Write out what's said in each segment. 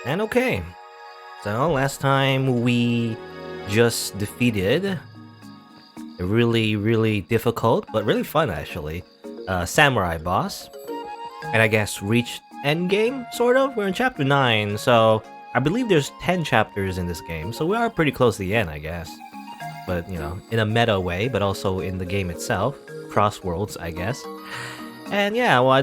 And okay, so last time we just defeated a really difficult, but really fun actually, samurai boss. And I guess reached endgame, sort of? We're in chapter 9, so I believe there's 10 chapters in this game, so we are pretty close to the end, I guess. But, you know, in a meta way, but also in the game itself. Cross worlds, I guess. And yeah, what I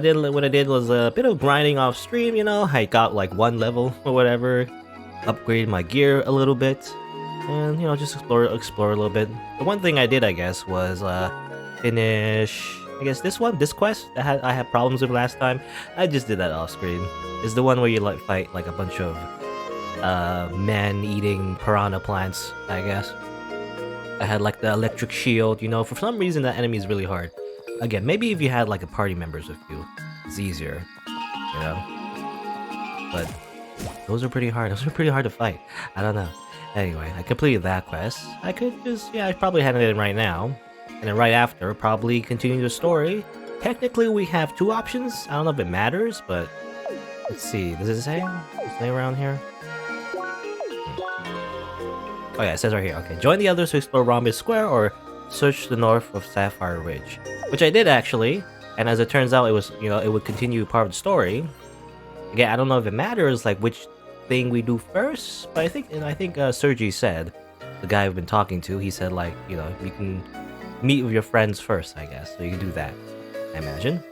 did was a bit of grinding off stream, you know. I got like 1 level or whatever, upgraded my gear a little bit, and you know, just explore a little bit. The one thing I did, I guess, was finish, I guess, this quest that I had problems with last time. I just did that off screen. It's the one where you like fight like a bunch of man-eating piranha plants, I guess. I had like the electric shield, you know. For some reason that enemy is really hard. Again, maybe if you had like a party members with you, it's easier, you know. But those are pretty hard. Those are pretty hard to fight. I don't know. Anyway, I completed that quest. I could just, yeah, I probably hand it in right now. And then right after, probably continue the story. Technically, we have 2 options. I don't know if it matters, but let's see. Does it say? Does it say around here? Oh yeah, it says right here. Okay, join the others to explore Rhombus Square or search the north of Sapphire Ridge, which I did actually. And as it turns out, it was, you know, it would continue part of the story. Again, I don't know if it matters like which thing we do first, but I think Sergi said, the guy I've been talking to, he said like, you know, you can meet with your friends first, I guess, so you can do that, I imagine.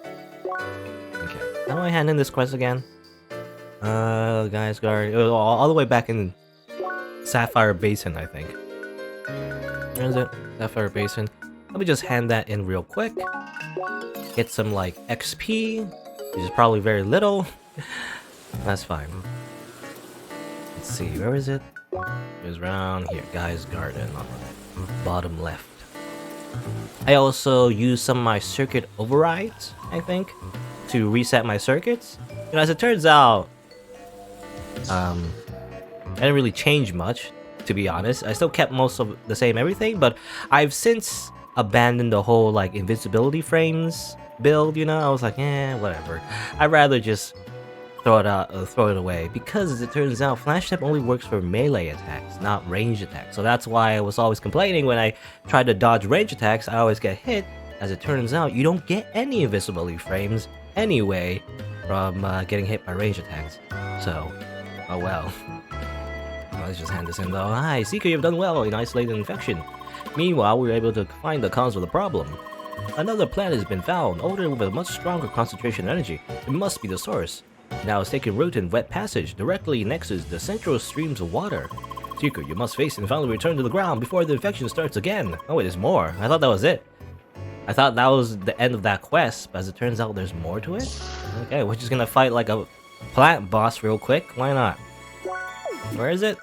Okay, how do I hand in this quest again? Guys, guard, all the way back in Sapphire Basin, I think. Where is it? Sapphire Basin. Let me just hand that in real quick. Get some like XP, which is probably very little. That's fine. Let's see, where is it? It was around here, Guy's Garden on the bottom left. I also used some of my circuit overrides, I think, to reset my circuits. You know, as it turns out, I didn't really change much, to be honest. I still kept most of the same everything, but I've since abandoned the whole like invincibility frames build, you know. I was like, whatever. I'd rather just throw it away, because as it turns out, Flash Step only works for melee attacks, not range attacks. So that's why I was always complaining when I tried to dodge range attacks, I always get hit. As it turns out, you don't get any invisibility frames anyway from getting hit by range attacks. So, oh well. Let's just hand this in though. Hi, Seeker, you've done well in isolating the infection. Meanwhile, we were able to find the cause of the problem. Another planet has been found, older with a much stronger concentration of energy. It must be the source. Now it's taking root in wet passage, directly next to the central streams of water. Seeker, you must face and finally return to the ground before the infection starts again. Oh wait, there's more. I thought that was it. I thought that was the end of that quest, but as it turns out, there's more to it. Okay, we're just gonna fight like a plant boss real quick. Why not? Where is it?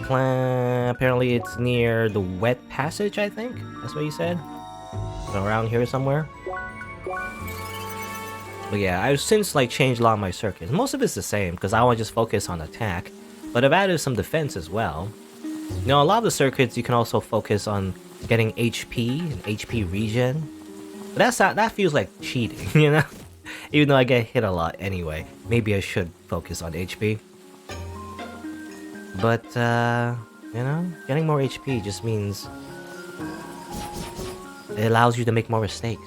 Apparently it's near the wet passage, I think? That's what you said? Around here somewhere? But yeah, I've since like changed a lot of my circuits. Most of it's the same, because I want to just focus on attack. But I've added some defense as well. You know, a lot of the circuits you can also focus on getting HP and HP regen. But that feels like cheating, you know? Even though I get hit a lot anyway. Maybe I should focus on HP. But, you know, getting more HP just means it allows you to make more mistakes.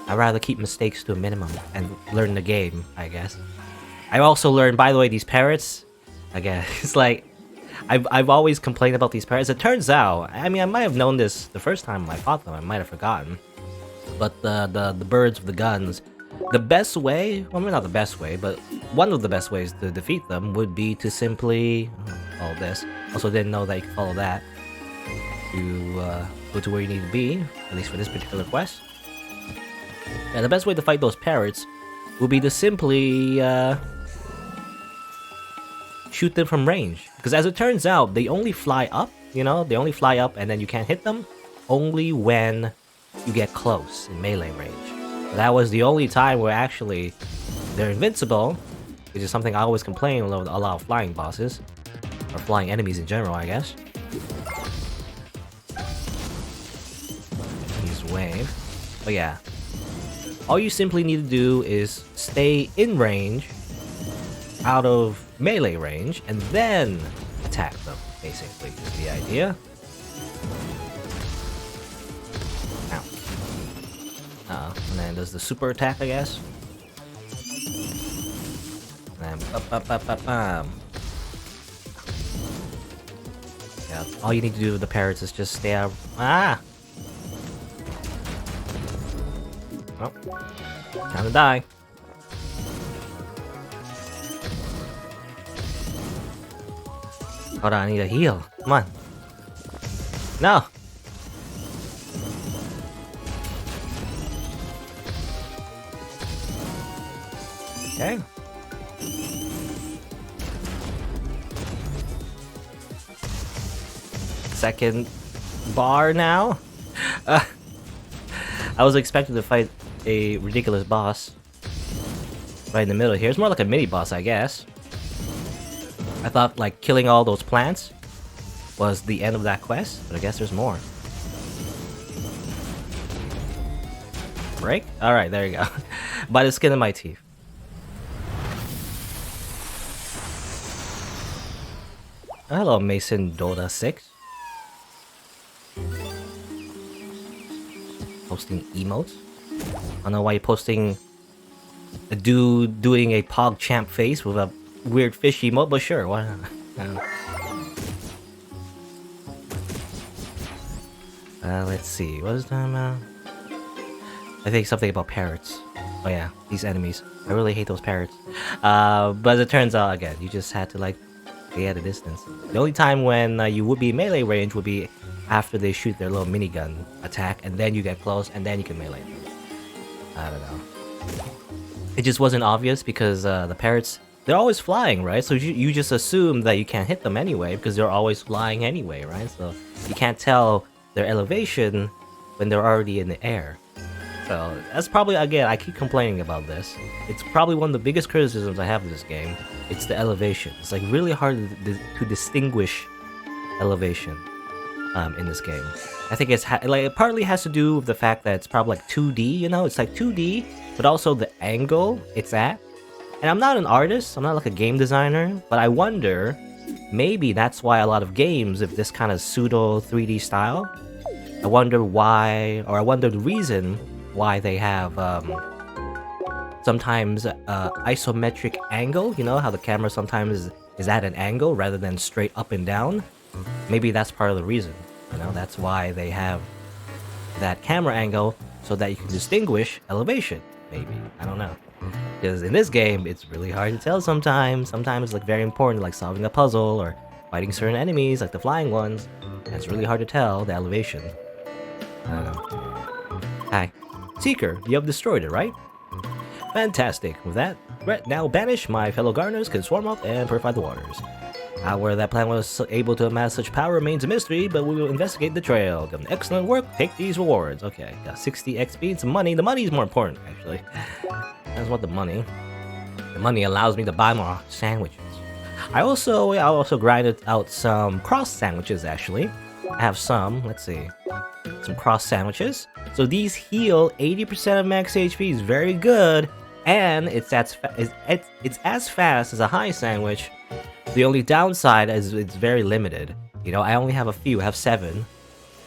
I'd rather keep mistakes to a minimum and learn the game, I guess. I also learned, by the way, these parrots, again, it's like, I've always complained about these parrots. It turns out, I mean, I might have known this the first time I fought them, I might have forgotten. But the birds with the guns, the best way, well, maybe not the best way, but one of the best ways to defeat them would be to simply, all this, also didn't know that you could follow that, to go to where you need to be, at least for this particular quest. And the best way to fight those parrots would be to simply shoot them from range. Because as it turns out, they only fly up, you know? They only fly up and then you can't hit them only when you get close in melee range. That was the only time where actually they're invincible, which is something I always complain about a lot of flying bosses. Or flying enemies in general, I guess. Use wave. But yeah. All you simply need to do is stay in range out of melee range and then attack them, basically, is the idea. Ow. And then does the super attack, I guess. And then yeah, all you need to do with the parrots is just stay out. Ah! Oh. Time to die. Hold on, I need a heal. Come on. No! Okay. Second bar now. I was expecting to fight a ridiculous boss right in the middle here. It's more like a mini boss, I guess. I thought like killing all those plants was the end of that quest, but I guess there's more. Break? Alright, there you go. By the skin of my teeth. Oh, hello, Mason Dota 6. Posting emotes? I don't know why you're posting a dude doing a Pog Champ face with a weird fish emote, but sure, why not? Let's see, what is that about? I think something about parrots. Oh yeah, these enemies. I really hate those parrots. But as it turns out, again, you just had to like stay at a distance. The only time when you would be melee range would be after they shoot their little minigun attack, and then you get close, and then you can melee them. I don't know. It just wasn't obvious because the parrots, they're always flying, right? So you just assume that you can't hit them anyway because they're always flying anyway, right? So you can't tell their elevation when they're already in the air. So that's probably, again, I keep complaining about this. It's probably one of the biggest criticisms I have of this game. It's the elevation. It's like really hard to distinguish elevation in this game. I think it's like it partly has to do with the fact that it's probably like 2D, you know? It's like 2D, but also the angle it's at. And I'm not an artist, I'm not like a game designer, but I wonder, maybe that's why a lot of games of this kind of pseudo 3D style, I wonder why, or I wonder the reason why they have sometimes isometric angle, you know, how the camera sometimes is at an angle rather than straight up and down. Maybe that's part of the reason, you know, that's why they have that camera angle so that you can distinguish elevation, maybe, I don't know. Because in this game, it's really hard to tell sometimes. Sometimes it's like very important, like solving a puzzle or fighting certain enemies, like the flying ones. And it's really hard to tell the elevation. I don't know. Hi. Seeker, you have destroyed it, right? Fantastic. With that threat now banished, my fellow gardeners can swarm up and purify the waters. How that plan was able to amass such power remains a mystery, but we will investigate the trail. Done excellent work, take these rewards. Okay, got 60 XP and some money. The money is more important, actually. I just want the money. The money allows me to buy more sandwiches. I also grinded out some cross sandwiches, actually. I have some, let's see. Some cross sandwiches. So these heal 80% of max HP, is very good. And it's as fast as a high sandwich. The only downside is it's very limited. You know, I only have a few, I have 7.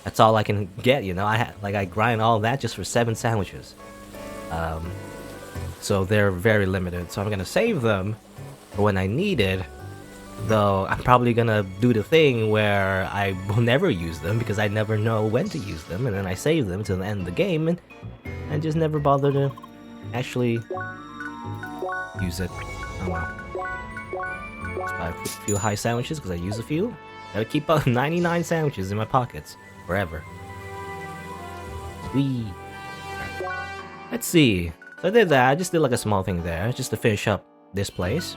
That's all I can get, you know. I grind all that just for 7 sandwiches. So they're very limited. So I'm gonna save them for when I need it. Though I'm probably gonna do the thing where I will never use them because I never know when to use them, and then I save them till the end of the game and I just never bother to actually use it. Oh well. Let's buy a few high sandwiches because I use a few. Gotta keep up 99 sandwiches in my pockets forever. Whee. Let's see. So I did that. I just did like a small thing there just to finish up this place.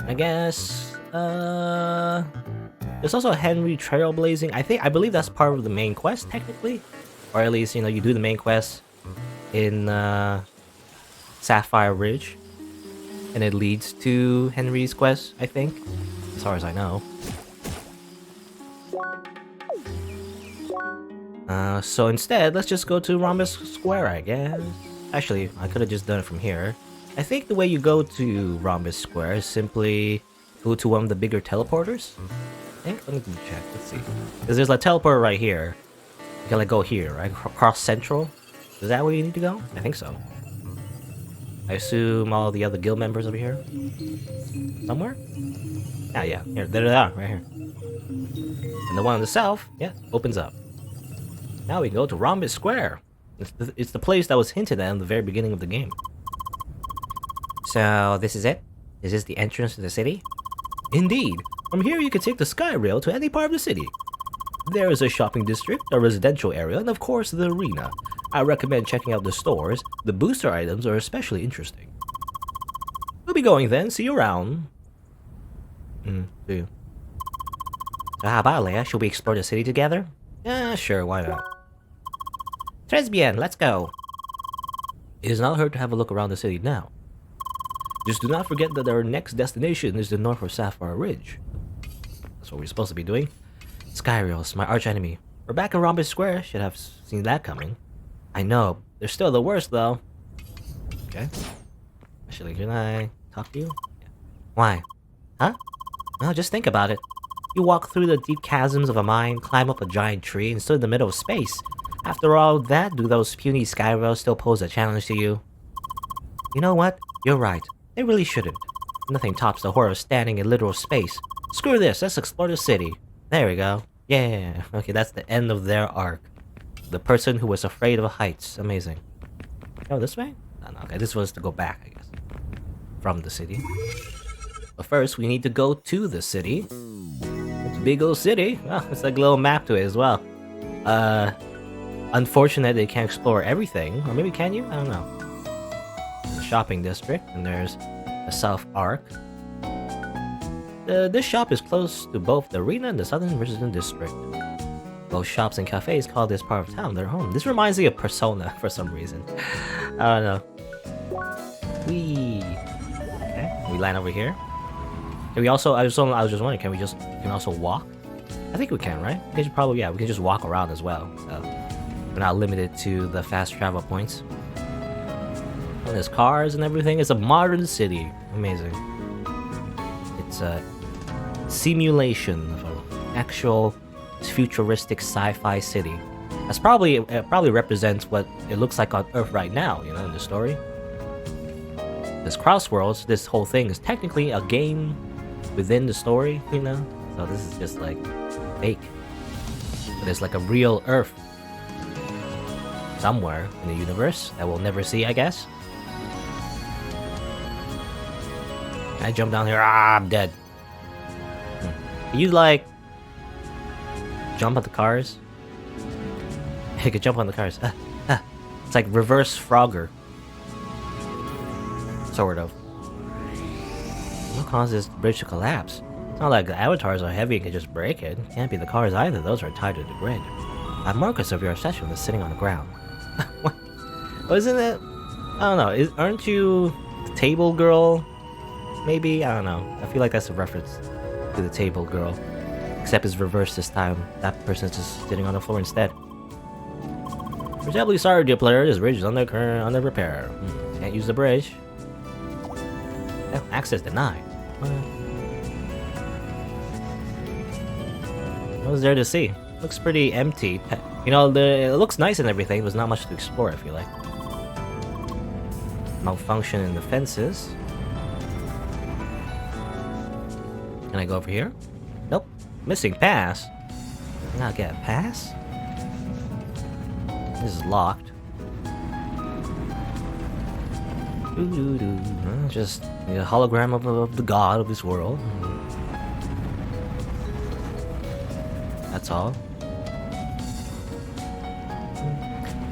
I guess there's also Henry Trailblazing. I believe that's part of the main quest technically, or at least, you know, you do the main quest in Sapphire Ridge, and it leads to Henry's quest, I think, as far as I know. So instead, let's just go to Rhombus Square, I guess. Actually, I could have just done it from here. I think the way you go to Rhombus Square is simply go to one of the bigger teleporters. I think. Let me check. Let's see. Because there's a teleporter right here. You can like go here, right? Cross Central. Is that where you need to go? I think so. I assume all the other guild members over here. Somewhere? Ah, yeah. Here, there they are, right here. And the one on the south, yeah, opens up. Now we can go to Rhombus Square. It's the place that was hinted at in the very beginning of the game. So, this is it? Is this the entrance to the city? Indeed. From here you can take the Sky Rail to any part of the city. There is a shopping district, a residential area, and of course the arena. I recommend checking out the stores. The booster items are especially interesting. We'll be going then. See you around. See you. So how about Leia? Should we explore the city together? Yeah, sure, why not? Très bien, let's go. It is not hurt to have a look around the city now. Just do not forget that our next destination is the north of Sapphire Ridge. That's what we're supposed to be doing. Skyrails, my arch enemy. We're back in Rhombus Square. Should have seen that coming. I know. They're still the worst, though. Okay. Actually, can I talk to you? Yeah. Why? Huh? No, just think about it. You walk through the deep chasms of a mine, climb up a giant tree, and stood in the middle of space. After all that, do those puny Skyrails still pose a challenge to you? You know what? You're right. They really shouldn't. Nothing tops the horror of standing in literal space. Screw this, let's explore the city. There we go. Yeah. Okay, that's the end of their arc. The person who was afraid of heights. Amazing. Oh, this way? No, okay, this was to go back, I guess. From the city. But first, we need to go to the city. It's a big old city. Oh, it's like a little map to it as well. Unfortunate they can't explore everything. Or maybe can you? I don't know. There's a shopping district, and there's a South Arc. This shop is close to both the arena and the Southern Resident District. Both shops and cafes call this part of town their home. This reminds me of Persona for some reason. I don't know. Okay, we land over here. Can we also? I was just wondering, can we also walk? I think we can, right? We can probably, yeah, we can just walk around as well. So we're not limited to the fast travel points. And there's cars and everything. It's a modern city. Amazing. It's a simulation of an actual futuristic sci-fi city. It probably represents what it looks like on Earth right now, you know, in the story. This Crossworlds, this whole thing is technically a game within the story, you know? So this is just like fake. But it's like a real Earth somewhere in the universe that we'll never see, I guess. Can I jump down here? Ah, I'm dead. Can you like jump on the cars? You could jump on the cars. It's like reverse Frogger. Sort of. What caused this bridge to collapse? It's not like the avatars are heavy and can just break it. Can't be the cars either, those are tied to the grid. A marcus of your obsession is sitting on the ground. What? Isn't it? I don't know. Aren't you the table girl? Maybe? I don't know. I feel like that's a reference to the table girl. Except it's reversed this time. That person's just sitting on the floor instead. We're terribly sorry, dear player. This bridge is under repair. Can't use the bridge. Oh, access denied. What was there to see? Looks pretty empty. You know, it looks nice and everything, but there's not much to explore, I feel like. Malfunction in the fences. Can I go over here? Nope. Missing pass? Can I get a pass? This is locked. Just a hologram of the god of this world. That's all.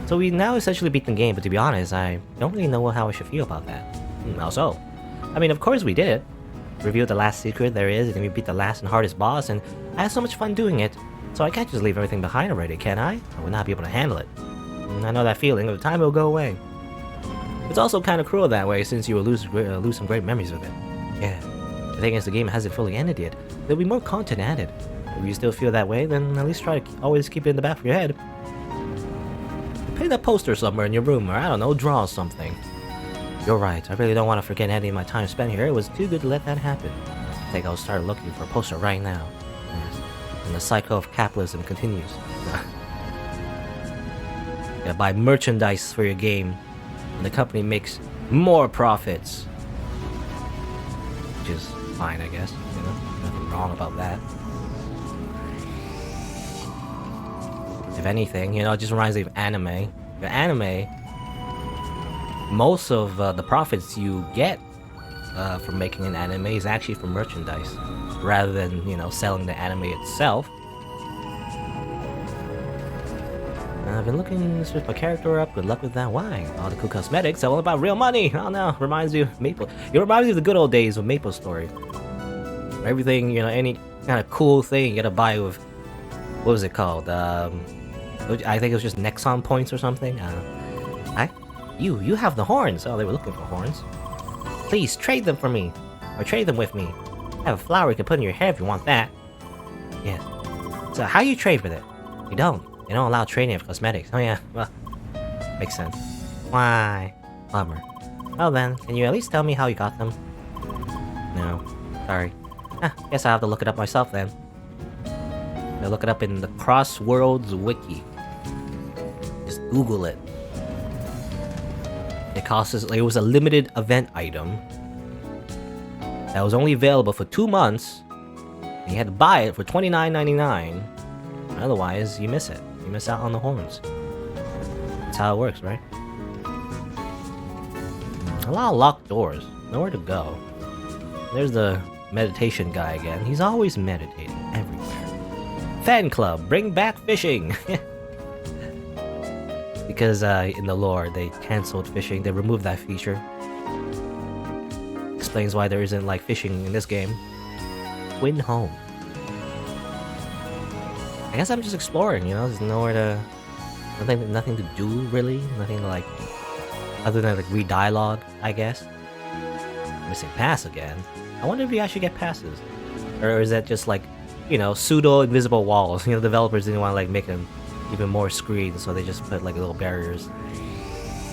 So we now essentially beat the game, but to be honest, I don't really know how I should feel about that. Also, I mean, of course we did it. Revealed the last secret there is, and then we beat the last and hardest boss, and I had so much fun doing it. So I can't just leave everything behind already, can I? I would not be able to handle it. I know that feeling. Over time, it'll go away. It's also kind of cruel that way, since you will lose some great memories with it. Yeah. The thing is, the game hasn't fully ended yet. There'll be more content added. If you still feel that way, then at least try to always keep it in the back of your head. Paint a poster somewhere in your room, or I don't know, draw something. You're right, I really don't want to forget any of my time spent here. It was too good to let that happen. I think I'll start looking for a poster right now. Yes. And the cycle of capitalism continues. Yeah, buy merchandise for your game, and the company makes more profits. Which is fine, I guess. You know, nothing wrong about that. If anything, you know, it just reminds me of anime. The anime, most of the profits you get from making an anime is actually from merchandise, rather than, you know, selling the anime itself. I've been looking to switch my character up. Good luck with that. Why? All the cool cosmetics. All about real money. Oh no, reminds me of Maple. It reminds me of the good old days of Maple Story. Everything, you know, any kind of cool thing you gotta buy with. What was it called? I think it was just Nexon points or something. You have the horns. Oh, they were looking for horns. Please trade them for me, or trade them with me. I have a flower you can put in your hair if you want that. Yeah. So how you trade with it? You don't. They don't allow trading of cosmetics. Oh yeah. Well, makes sense. Why? Bummer. Well then, can you at least tell me how you got them? No. Sorry. Guess I'll have to look it up myself then. I'll look it up in the Crossworlds wiki. Just Google it. It was a limited event item that was only available for 2 months. And you had to buy it for $29.99. Otherwise, you miss it. You miss out on the horns. That's how it works, right? A lot of locked doors. Nowhere to go. There's the meditation guy again. He's always meditating everywhere. Fan club, bring back fishing. Because in the lore they cancelled fishing. They removed that feature. Explains why there isn't like fishing in this game. Win home. I guess I'm just exploring, you know. There's nowhere to, nothing to do really. Nothing to, like, other than like read dialogue, I guess. Missing pass again. I wonder if you actually get passes, or is that just like, you know, pseudo invisible walls? You know, developers didn't want to like make them even more screens, so they just put like little barriers.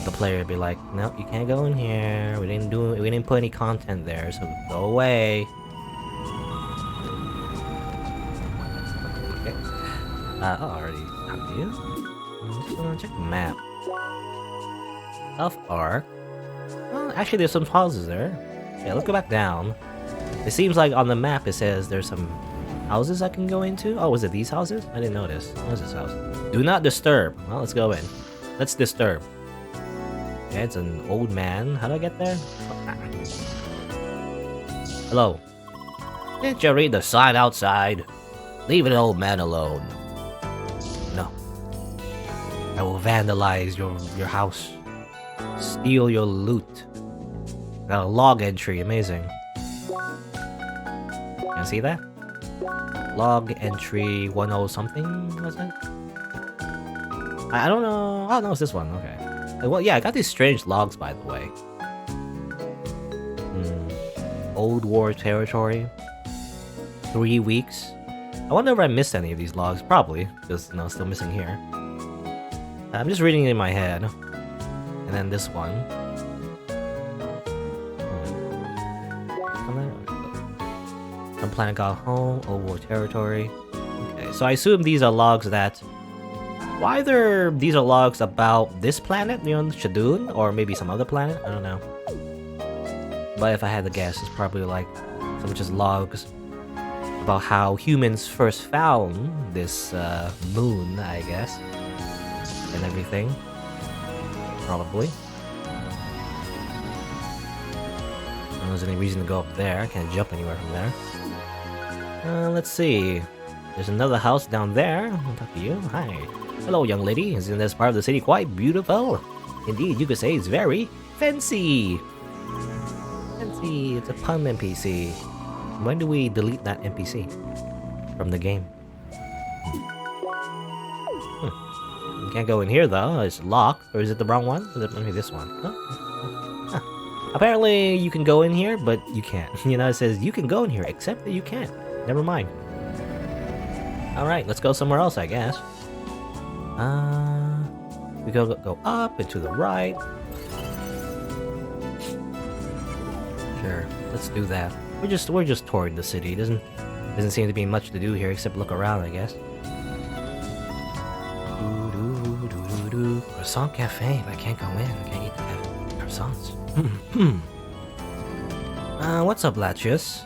The player would be like, "Nope, you can't go in here. We didn't put any content there, so go away." Okay. Already talked to you. Just wanna check the map. South Arc. Well, actually, there's some houses there. Yeah, let's go back down. It seems like on the map it says there's some houses I can go into. Oh, was it these houses? I didn't notice. What was this house? Do not disturb. Well, let's go in. Let's disturb. Okay, it's an old man. How do I get there? Hello. Did you read the sign outside? Leave an old man alone. No. I will vandalize your house. Steal your loot. Got a log entry. Amazing. Can you see that? Log entry 10 something, was it? I don't know. Oh no, it's this one. Okay. Well, yeah, I got these strange logs, by the way. Old War territory. 3 weeks. I wonder if I missed any of these logs. Probably, because no, still missing here. I'm just reading it in my head. And then this one. Some planet got home. Old War territory. Okay, so I assume these are logs that. Whether these are logs about this planet, you know, Shadoon, or maybe some other planet, I don't know. But if I had to guess, it's probably like some just logs about how humans first found this moon, I guess, and everything. Probably. I don't know if there's any reason to go up there. I can't jump anywhere from there. Let's see. There's another house down there. I'll talk to you. Hi. Hello, young lady. Isn't this part of the city quite beautiful? Indeed, you could say it's very fancy. Fancy. It's a pun NPC. When do we delete that NPC from the game? You can't go in here though. It's locked. Or is it the wrong one? Is it maybe this one? Huh. Apparently, you can go in here, but you can't. You know, it says you can go in here, except that you can't. Never mind. All right, let's go somewhere else, I guess. We go up and to the right. Sure, let's do that. We're just touring the city. Doesn't seem to be much to do here except look around, I guess. Croissant Cafe, but I can't go in. I can't eat the croissants. What's up, Latius?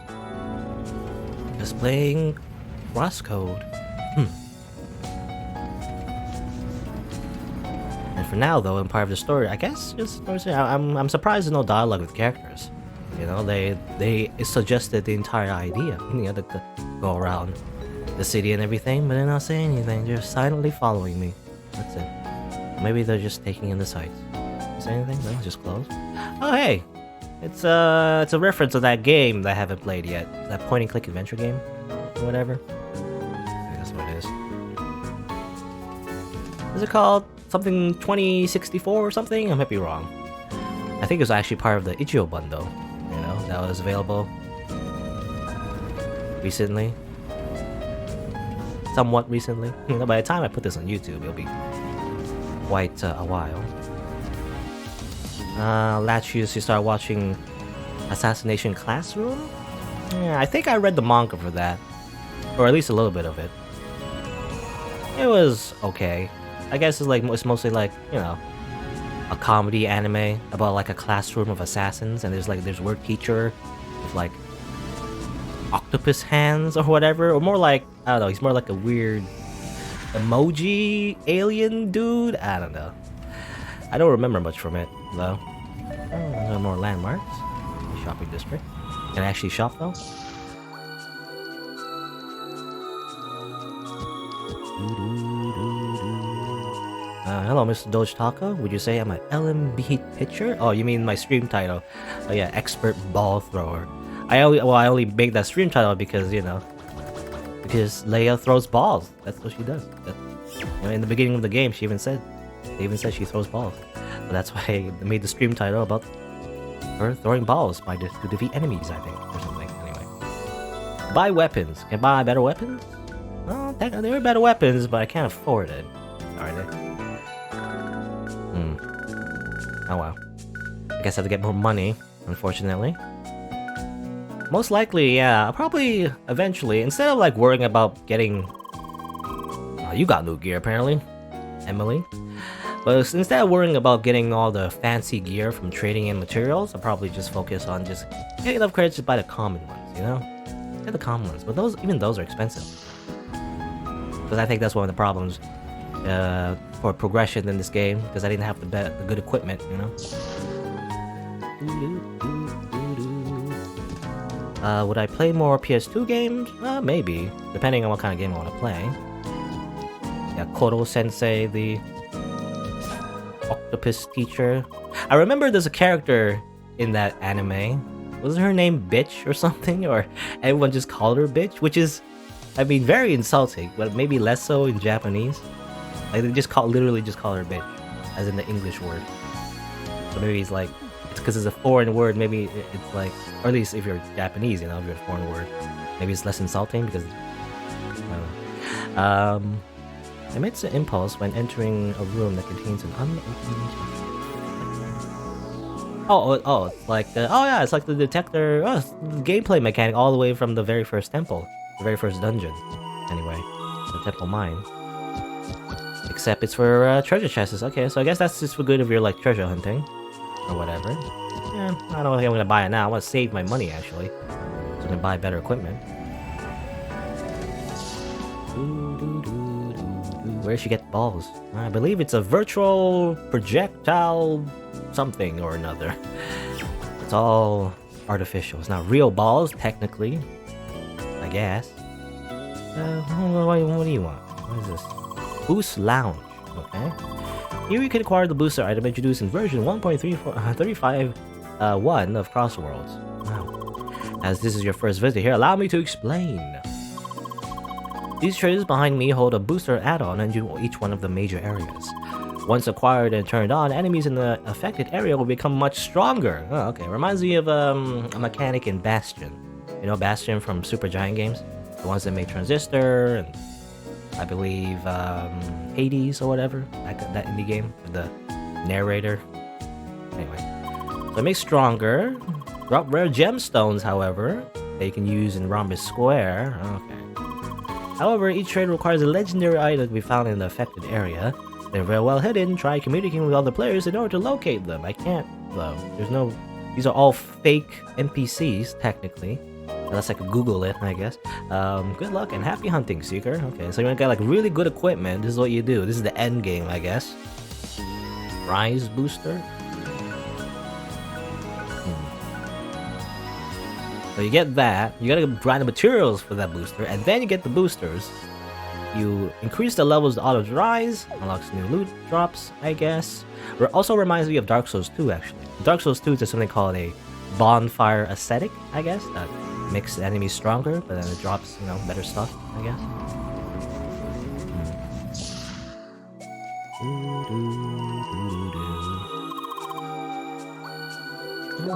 Just playing CrossCode. And for now, though, in part of the story, I guess I'm surprised there's no dialogue with characters. You know, they suggested the entire idea. You know, to go around the city and everything, but they're not saying anything. They're silently following me. That's it. Maybe they're just taking in the sights. Is there anything? No, just close. Oh hey, it's a reference to that game that I haven't played yet. That point-and-click adventure game, or whatever. I think that's what it is. Is it called something 2064 or something? I might be wrong. I think it was actually part of the Ichio bundle. You know, that was available recently. Somewhat recently. You know, by the time I put this on YouTube, it'll be quite a while. Latius, you start watching Assassination Classroom? Yeah, I think I read the manga for that. Or at least a little bit of it. It was okay. I guess it's mostly like, you know, a comedy anime about like a classroom of assassins, and there's word teacher with like octopus hands or whatever, or more like, I don't know, he's more like a weird emoji alien dude. I don't know. I don't remember much from it though. No more landmarks. Shopping district. Can I actually shop though? Hello, Mr. Doge Taco. Would you say I'm an LMB pitcher? Oh, you mean my stream title? Oh yeah, expert ball thrower. I only made that stream title because, you know, because Leia throws balls. That's what she does. You know, in the beginning of the game, they even said she throws balls. So that's why I made the stream title about her throwing balls to defeat enemies, I think, or something. Anyway, buy weapons. Can I buy better weapons? Well, there are better weapons, but I can't afford it. Are they? Oh well. I guess I have to get more money, unfortunately. Most likely, yeah, I'll probably eventually, instead of like worrying about getting... you got new gear apparently, Emily. But instead of worrying about getting all the fancy gear from trading in materials, I'll probably just focus on just getting enough credits to buy the common ones, you know? Get the common ones, but even those are expensive. Because I think that's one of the problems for progression in this game, because I didn't have the good equipment, you know? Would I play more PS2 games? Maybe, depending on what kind of game I want to play. Yeah, Koro Sensei, the octopus teacher. I remember there's a character in that anime. Was her name Bitch or something? Or everyone just called her Bitch? Which is, I mean, very insulting, but maybe less so in Japanese. Like, they literally just call her Bitch, as in the English word. So maybe it's like, it's because it's a foreign word, maybe it's like, or at least if you're Japanese, you know, if you're a foreign word, maybe it's less insulting because, emits an impulse when entering a room that contains an unopened... Oh, it's like the... Oh yeah, it's like the detector... Oh, it's the gameplay mechanic all the way from the very first temple. The very first dungeon. Anyway, the temple mine. Except it's for treasure chests. Okay, so I guess that's just for good if you're like treasure hunting. Or whatever. Yeah, I don't think I'm gonna buy it now. I want to save my money actually. So I can buy better equipment. Where she get balls? I believe it's a virtual projectile something or another. It's all artificial. It's not real balls, technically. I guess. What do you want? What is this? Boost Lounge. Okay. Here you can acquire the booster item introduced in version 1.35.1 of Crossworlds. Wow. As this is your first visit here, allow me to explain. These trays behind me hold a booster add-on into each one of the major areas. Once acquired and turned on, enemies in the affected area will become much stronger. Oh, okay. Reminds me of a mechanic in Bastion. You know Bastion from Super Giant Games? The ones that made Transistor and I believe Hades or whatever. That indie game with the narrator. Anyway. So it makes stronger. Drop rare gemstones, however, that you can use in Rhombus Square. Okay. However, each trade requires a legendary item to be found in the affected area. They're very well hidden. Try communicating with other players in order to locate them. I can't, though. There's no... These are all fake NPCs, technically. Unless I could Google it, I guess. Good luck and happy hunting, Seeker. Okay, so you want to get like really good equipment. This is what you do. This is the end game, I guess. Rise booster. So you get that. You gotta grind the materials for that booster, and then you get the boosters. You increase the levels of auto rise, unlocks new loot drops, I guess. Also reminds me of Dark Souls 2, actually. Dark Souls 2 is something called a bonfire aesthetic, I guess. That makes the enemies stronger, but then it drops, you know, better stuff, I guess.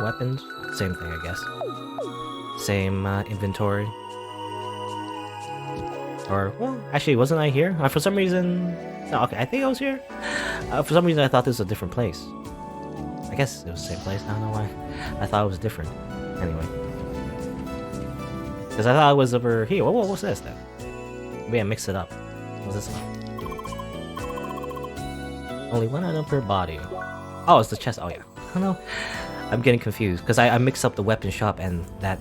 Weapons, same thing, I guess. Same inventory. Or, well, actually, wasn't I here? For some reason... No, okay, I think I was here. For some reason, I thought this was a different place. I guess it was the same place. I don't know why. I thought it was different. Anyway. Because I thought it was over here. What's this, then? Maybe I mixed it up. What's this one? Only one item per body. Oh, it's the chest. Oh, yeah. I don't know. I'm getting confused. Because I mixed up the weapon shop and that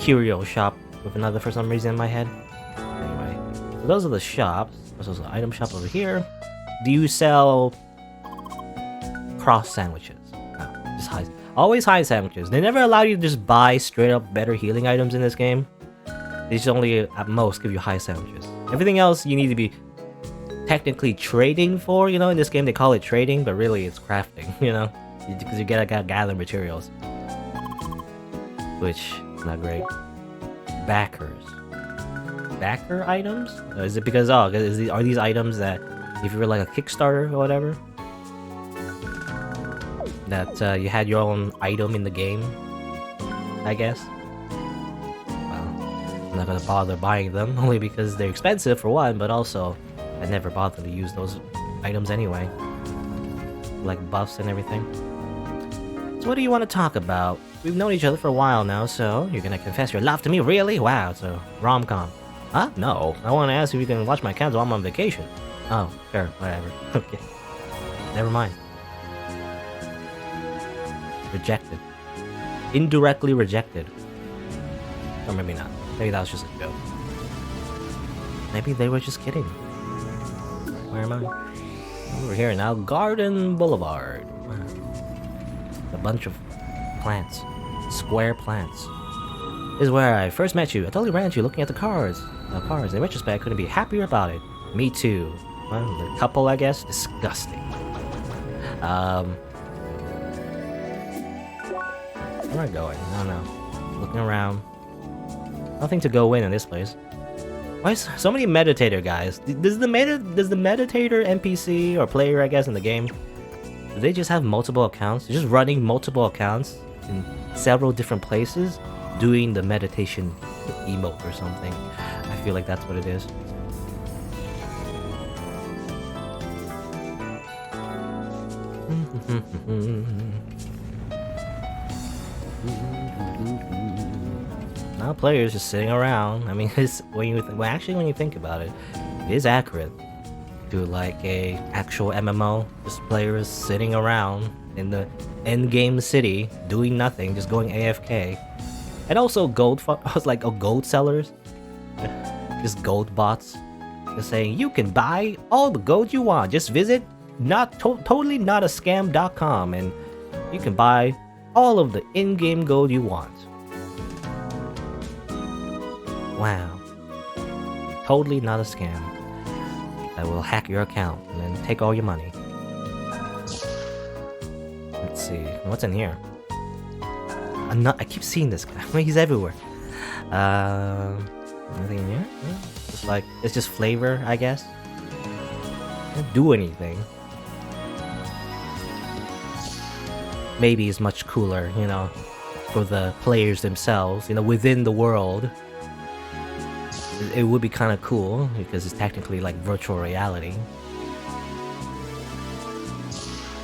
curio shop with another for some reason in my head. Anyway. So those are the shops. There's an item shop over here. Do you sell cross sandwiches? No, just high. Always high sandwiches. They never allow you to just buy straight up better healing items in this game. They just only at most give you high sandwiches. Everything else you need to be technically trading for. You know, in this game they call it trading, but really it's crafting. You know, because you gotta gather materials, which is not great. Backers. Backer items? Is it because are these items that if you were like a Kickstarter or whatever, that you had your own item in the game, I guess? Well, I'm not gonna bother buying them, only because they're expensive for one, but also I never bothered to use those items anyway, like buffs and everything. So what do you want to talk about? We've known each other for a while now, so you're gonna confess your love to me, really? Wow, it's a rom-com. Huh? No, I want to ask if you can watch my cats while I'm on vacation. Oh, sure, whatever. Okay. Never mind. Rejected. Indirectly rejected. Or maybe not. Maybe that was just a joke. Maybe they were just kidding. Where am I? Over here now. Garden Boulevard. Wow. A bunch of plants. Square plants. This is where I first met you. I totally ran into you looking at the cars. In retrospect, I couldn't be happier about it. Me too. Well, the couple, I guess. Disgusting. Where am I going? I don't know. Looking around. Nothing to go in this place. Why is so many meditator guys? Does the meditator NPC or player, I guess, in the game, do they just have multiple accounts? They're just running multiple accounts in several different places, doing the meditation emote or something. I feel like that's what it is. Now players just sitting around. I mean, it's when you think about it, it is accurate to like a actual MMO. Just players sitting around in the end game city doing nothing, just going AFK. And also gold sellers, just gold bots, just saying you can buy all the gold you want. Just visit totally not a scam.com and you can buy all of the in-game gold you want. Wow. Totally not a scam. That will hack your account and then take all your money. Let's see. What's in here? I keep seeing this guy. I mean, he's everywhere. Nothing in here? It's just flavor, I guess. Can't do anything. Maybe it's much cooler, you know, for the players themselves, you know, within the world. It would be kind of cool because it's technically like virtual reality.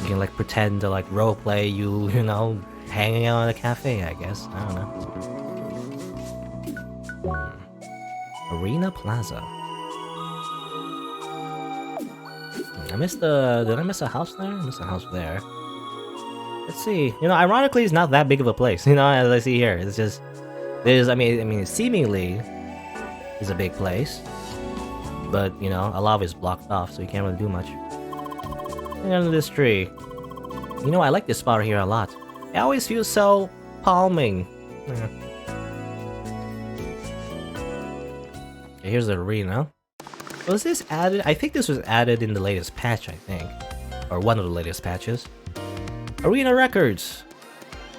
You can like pretend to like roleplay you know, hanging out at a cafe, I guess. I don't know. Arena Plaza. I missed the... Did I miss a house there? I missed a house there. Let's see. You know, ironically, it's not that big of a place. You know, as I see here, it's just... There's... I mean, seemingly is a big place. But, you know, a lot of it's blocked off, so you can't really do much. And under this tree. You know, I like this spot here a lot. It always feels so calming. Yeah. Okay, here's the arena. Was this added? I think this was added in the latest patch, I think. Or one of the latest patches. Arena records!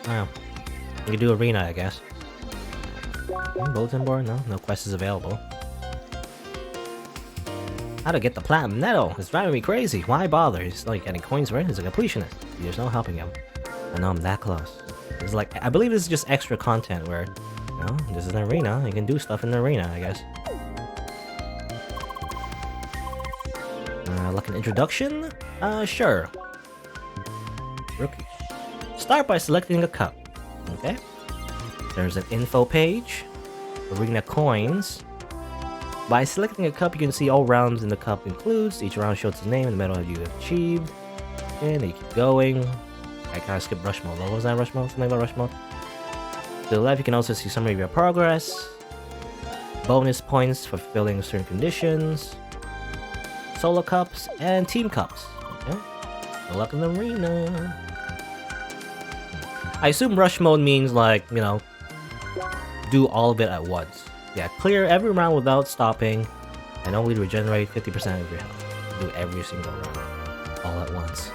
Wow. You can do arena, I guess. Bulletin board? No? No quest is available. How to get the platinum medal? It's driving me crazy. Why bother? He's like getting coins for it. He's a completionist. There's no helping him. I know I'm that close. It's like, I believe this is just extra content where, you know, this is an arena. You can do stuff in the arena, I guess. Like an introduction? Sure. Rookie. Start by selecting a cup. Okay. There's an info page. Arena coins. By selecting a cup, you can see all rounds in the cup includes. Each round shows its name and the medal you have achieved. And you keep going. I kind of skipped rush mode. What was that rush mode? Something about rush mode? To the left, you can also see summary of your progress. Bonus points for fulfilling certain conditions. Solo cups and team cups. Okay. Good luck in the arena. I assume rush mode means like, you know, do all of it at once. Yeah, clear every round without stopping and only regenerate 50% of your health. Do every single round all at once.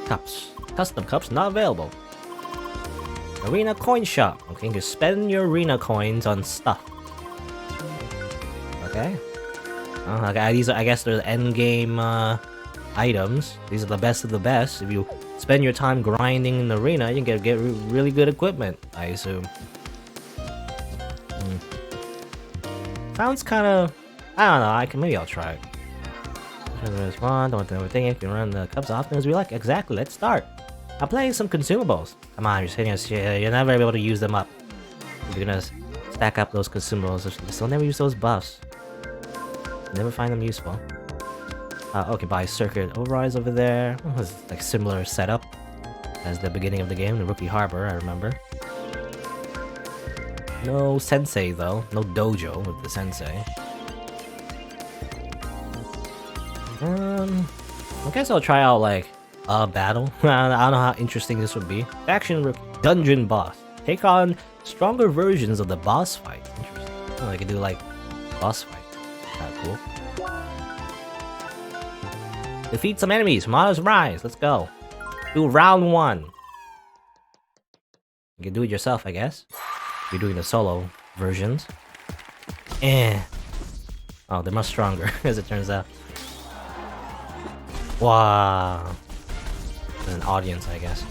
Cups. Custom cups not available. Arena coin shop. Okay, you can spend your arena coins on stuff. Okay. Okay, these are, I guess, they're the end game items. These are the best of the best. If you spend your time grinding in the arena, you can get really good equipment, I assume. Sounds kind of... I don't know, maybe I'll try it. Respond, don't overthink it, you can run the cups often as we like. Exactly, let's start. I'm playing some consumables. Come on, you're hitting us, you're never able to use them up. You're gonna stack up those consumables, so never use those buffs. Never find them useful. Okay, buy circuit overrides over there. Oh, it's like similar setup as the beginning of the game, the Rookie Harbor, I remember. No sensei though, no dojo with the sensei. I guess I'll try out like a battle. I don't know how interesting this would be. Action dungeon boss. Take on stronger versions of the boss fight. Interesting. Oh, I can do like boss fight. Kinda cool. Defeat some enemies. Mars rise. Let's go. Do round 1. You can do it yourself, I guess. You're doing the solo versions. Oh, they're much stronger, as it turns out. Wow. There's an audience, I guess.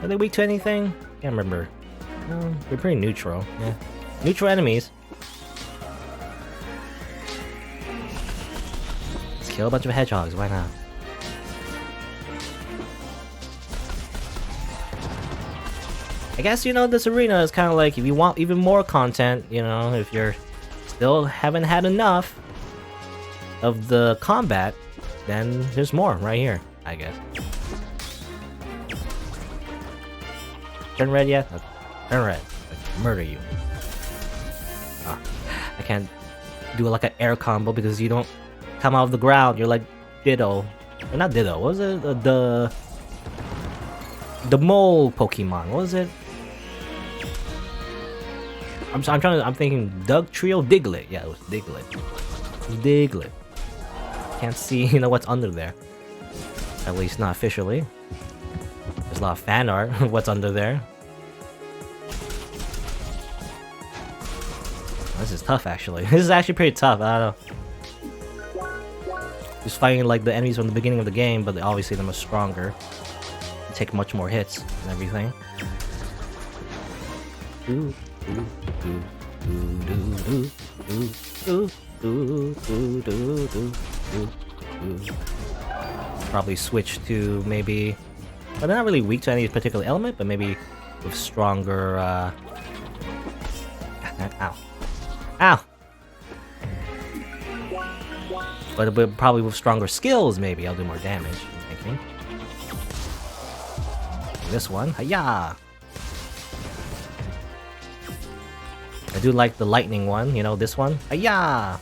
Are they weak to anything? Can't remember. No, they're pretty neutral. Yeah. Neutral enemies. Let's kill a bunch of hedgehogs, why not? I guess, you know, this arena is kind of like, if you want even more content, you know, if you're still haven't had enough of the combat, then there's more right here, I guess. Turn red yet? Okay. Turn red. I'll murder you. Ah, I can't do like an air combo because you don't come out of the ground. You're like Ditto. Or not Ditto. What was it? The mole Pokemon. What was it? I'm thinking Doug Trio Diglett. Yeah, it was Diglett. Diglett. Can't see, you know, what's under there. At least not officially. There's a lot of fan art of what's under there. This is tough, actually. This is actually pretty tough. I don't know. Just fighting like the enemies from the beginning of the game, but obviously they're much stronger. They take much more hits and everything. Ooh, ooh, ooh, ooh, ooh, ooh, ooh, ooh. Probably switch to maybe... Well, they're not really weak to any particular element, but maybe with stronger... Ow. Ow! But probably with stronger skills, maybe I'll do more damage, I'm thinking. This one, hiya! I do like the lightning one, you know, this one, hiya!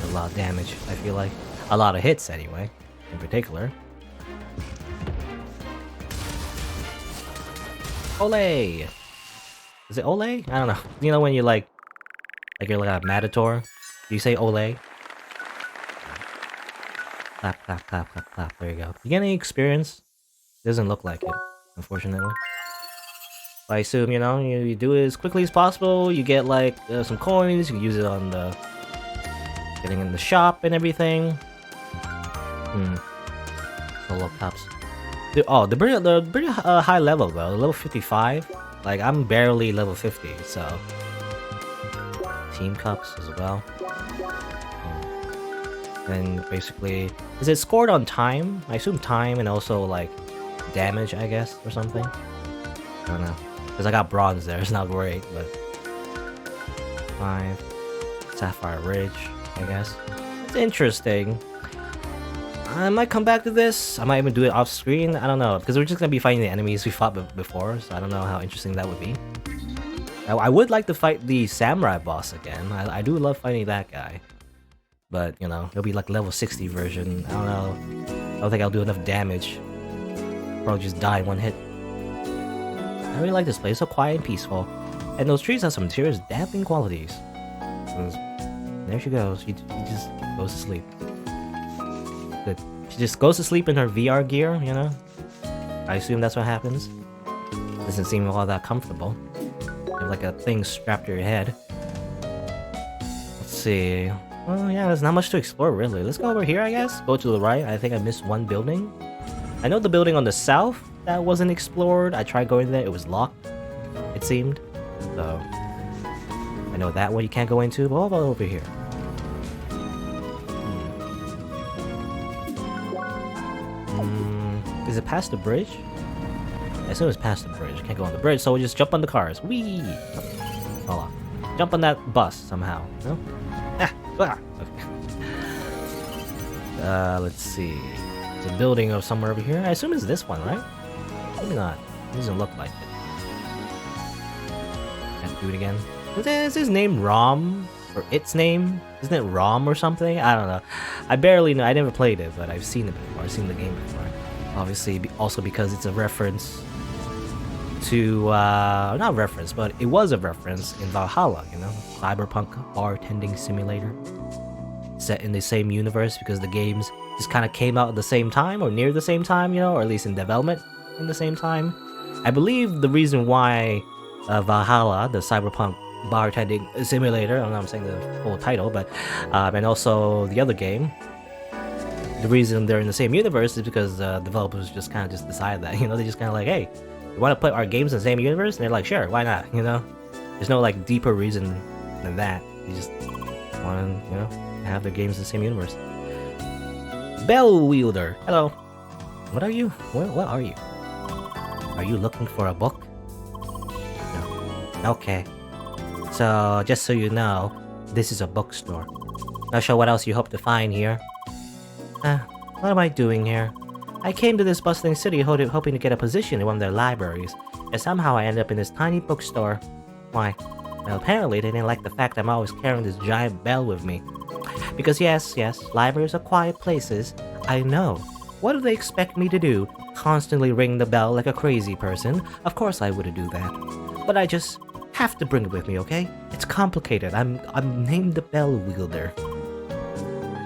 A lot of damage, I feel like. A lot of hits, anyway, in particular. Ole! Is it ole? I don't know. You know when you like you're like a matador? Do you say ole? Clap, clap, clap, clap, clap. There you go. You get any experience? Doesn't look like it, unfortunately. I assume, you know, you do it as quickly as possible. You get like some coins. You can use it on the getting in the shop and everything. Solo cups. Oh, the pretty high level though. Level 55. Like I'm barely level 50, so team cups as well. And basically, is it scored on time? I assume time and also like damage, I guess, or something. I don't know, because I got bronze there. It's not great, but 5 Sapphire Ridge, I guess. It's interesting. I might come back to this. I might even do it off screen. I don't know, because we're just gonna be fighting the enemies we fought before, so I don't know how interesting that would be. I would like to fight the samurai boss again. I do love fighting that guy. But, you know, it'll be like level 60 version. I don't know. I don't think I'll do enough damage. Probably just die in one hit. I really like this place. So quiet and peaceful. And those trees have some serious damping qualities. There she goes. She just goes to sleep. Good. She just goes to sleep in her VR gear, you know? I assume that's what happens. Doesn't seem all that comfortable. You have like a thing strapped to your head. Let's see. Well, yeah, there's not much to explore, really. Let's go over here, I guess. Go to the right. I think I missed one building. I know the building on the south that wasn't explored. I tried going there. It was locked, it seemed. So, I know that one you can't go into. But what about over here? Is it past the bridge? I assume it's past the bridge. Can't go on the bridge, so we'll just jump on the cars. Whee! Hold on. Jump on that bus somehow. No? Okay. Let's see. There's a building or somewhere over here. I assume it's this one, right? Maybe not. It doesn't look like it. Have to do it again. Is his name Rom? Or its name? Isn't it Rom or something? I don't know. I barely know. I never played it, but I've seen it before. I've seen the game before. Obviously, also because it's a reference to, not reference, but it was a reference in Valhalla, you know? Cyberpunk bartending simulator. Set in the same universe because the games just kind of came out at the same time, or near the same time, you know? Or at least in development in the same time. I believe the reason why Valhalla, the Cyberpunk bartending simulator, I don't know if I'm saying the full title, but, and also the other game, the reason they're in the same universe is because developers just kind of just decided that, you know? They just kind of like, hey, you want to put our games in the same universe? And they're like, sure, why not, you know? There's no, like, deeper reason than that. You just want to, you know, have their games in the same universe. Bell Wielder, hello. What are you? What are you? Are you looking for a book? No. Okay. So, just so you know, this is a bookstore. Not sure what else you hope to find here. What am I doing here? I came to this bustling city hoping to get a position in one of their libraries, and somehow I ended up in this tiny bookstore. Why? Well, apparently they didn't like the fact I'm always carrying this giant bell with me. Because yes, libraries are quiet places. I know. What do they expect me to do? Constantly ring the bell like a crazy person? Of course I wouldn't do that. But I just have to bring it with me, okay? It's complicated. I'm named the Bell Wielder.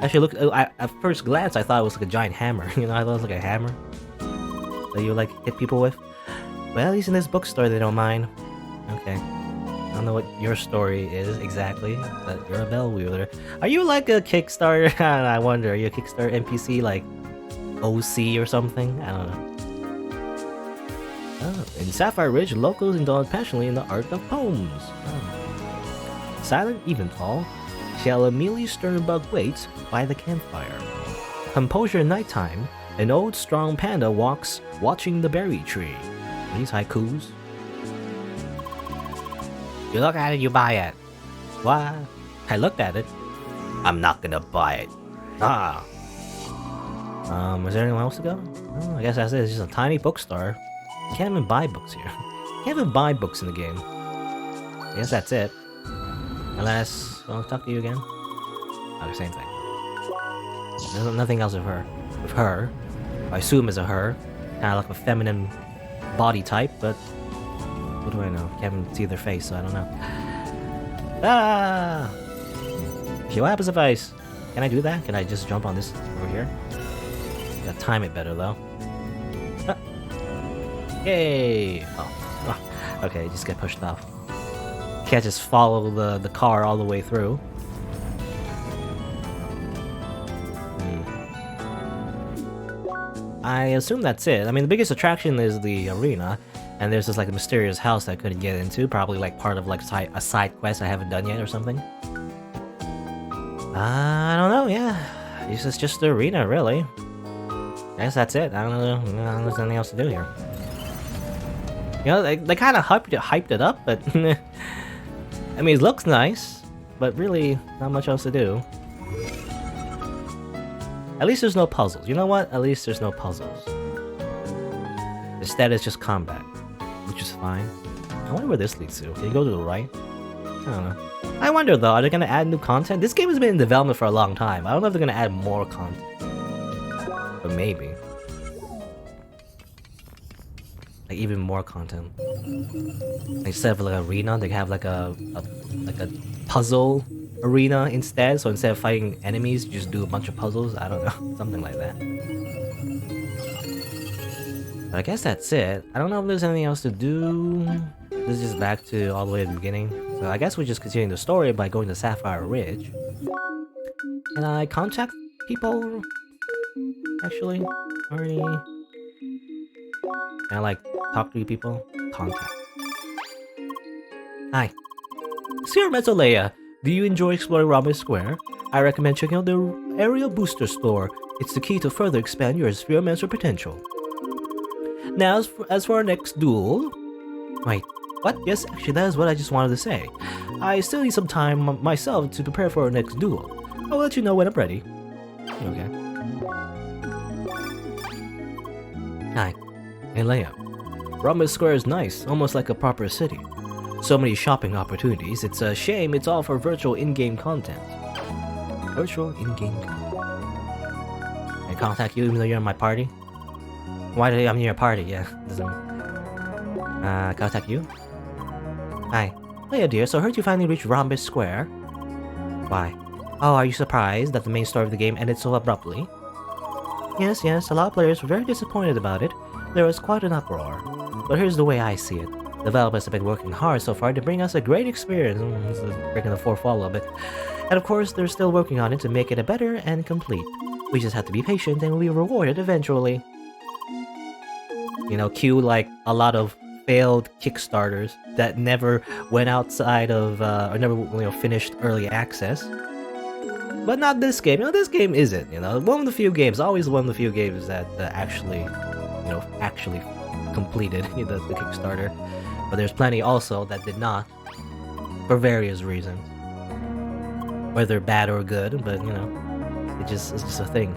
Actually, look, at first glance, I thought it was like a giant hammer. You know, I thought it was like a hammer that you, like, hit people with. Well, at least in this bookstore, they don't mind. Okay. I don't know what your story is exactly, but you're a bell wielder. Are you, like, a Kickstarter? I wonder, are you a Kickstarter NPC, like, OC or something? I don't know. Oh, in Sapphire Ridge, locals indulge passionately in the art of poems. Oh. Silent Eventall. shall Amelie Sternbug waits by the campfire. Composure nighttime, an old strong panda walks watching the berry tree. These haikus. You look at it, you buy it. What? I looked at it. I'm not gonna buy it. Ah. Is there anyone else to go? Oh, I guess that's it. It's just a tiny bookstore. You can't even buy books here. You can't even buy books in the game. I guess that's it. Unless I'll talk to you again. Oh, same thing. There's nothing else with her. With her, I assume is a her. Kind of like a feminine body type, but what do I know? Can't even see their face, so I don't know. Ah! Okay, what happens if I... Can I do that? Can I just jump on this over here? Gotta time it better, though. Ah. Yay! Oh. Okay, just get pushed off. Can't just follow the car all the way through. I assume that's it. I mean, the biggest attraction is the arena, and there's this like a mysterious house that I couldn't get into, probably like part of like a side quest I haven't done yet or something. I don't know. Yeah, it's just the arena, really. I guess that's it. I don't know. There's nothing else to do here. You know, they kind of hyped it up, but I mean, it looks nice, but really not much else to do. At least there's no puzzles. You know what? At least there's no puzzles. Instead, it's just combat, which is fine. I wonder where this leads to. Can you go to the right? I don't know. I wonder though, are they gonna add new content? This game has been in development for a long time. I don't know if they're gonna add more content, but maybe. Like even more content. Like, instead of like an arena, they have like a puzzle arena instead. So instead of fighting enemies, you just do a bunch of puzzles. I don't know, something like that. But I guess that's it. I don't know if there's anything else to do. This is just back to all the way at the beginning. So I guess we just continue the story by going to Sapphire Ridge. Can I contact people? Actually, already. Can I like talk to you people? Contact. Hi. Sir Mezzolea, do you enjoy exploring Rhombus Square? I recommend checking out the Area Booster Store. It's the key to further expand your Spheromancer potential. Now, as for our next duel... Wait, what? Yes, actually that is what I just wanted to say. I still need some time myself to prepare for our next duel. I'll let you know when I'm ready. Okay. Hi. Hey Leia. Rhombus Square is nice, almost like a proper city. So many shopping opportunities, it's a shame it's all for virtual in-game content. Virtual in-game content. Can I contact you even though you're in my party? Why did I'm in your party? Yeah, doesn't... contact you? Hi. Leia dear, so I heard you finally reached Rhombus Square. Why? Oh, are you surprised that the main story of the game ended so abruptly? Yes, a lot of players were very disappointed about it. There was quite an uproar. But here's the way I see it. Developers have been working hard so far to bring us a great experience. This is breaking the fourth wall a little bit. And of course, they're still working on it to make it a better and complete. We just have to be patient and we'll be rewarded eventually. You know, cue like a lot of failed Kickstarters that never went outside of, or never finished early access. But not this game. You know, this game isn't. You know, one of the few games, always one of the few games that actually completed the Kickstarter. But there's plenty also that did not, for various reasons, whether bad or good. But you know, it's just a thing.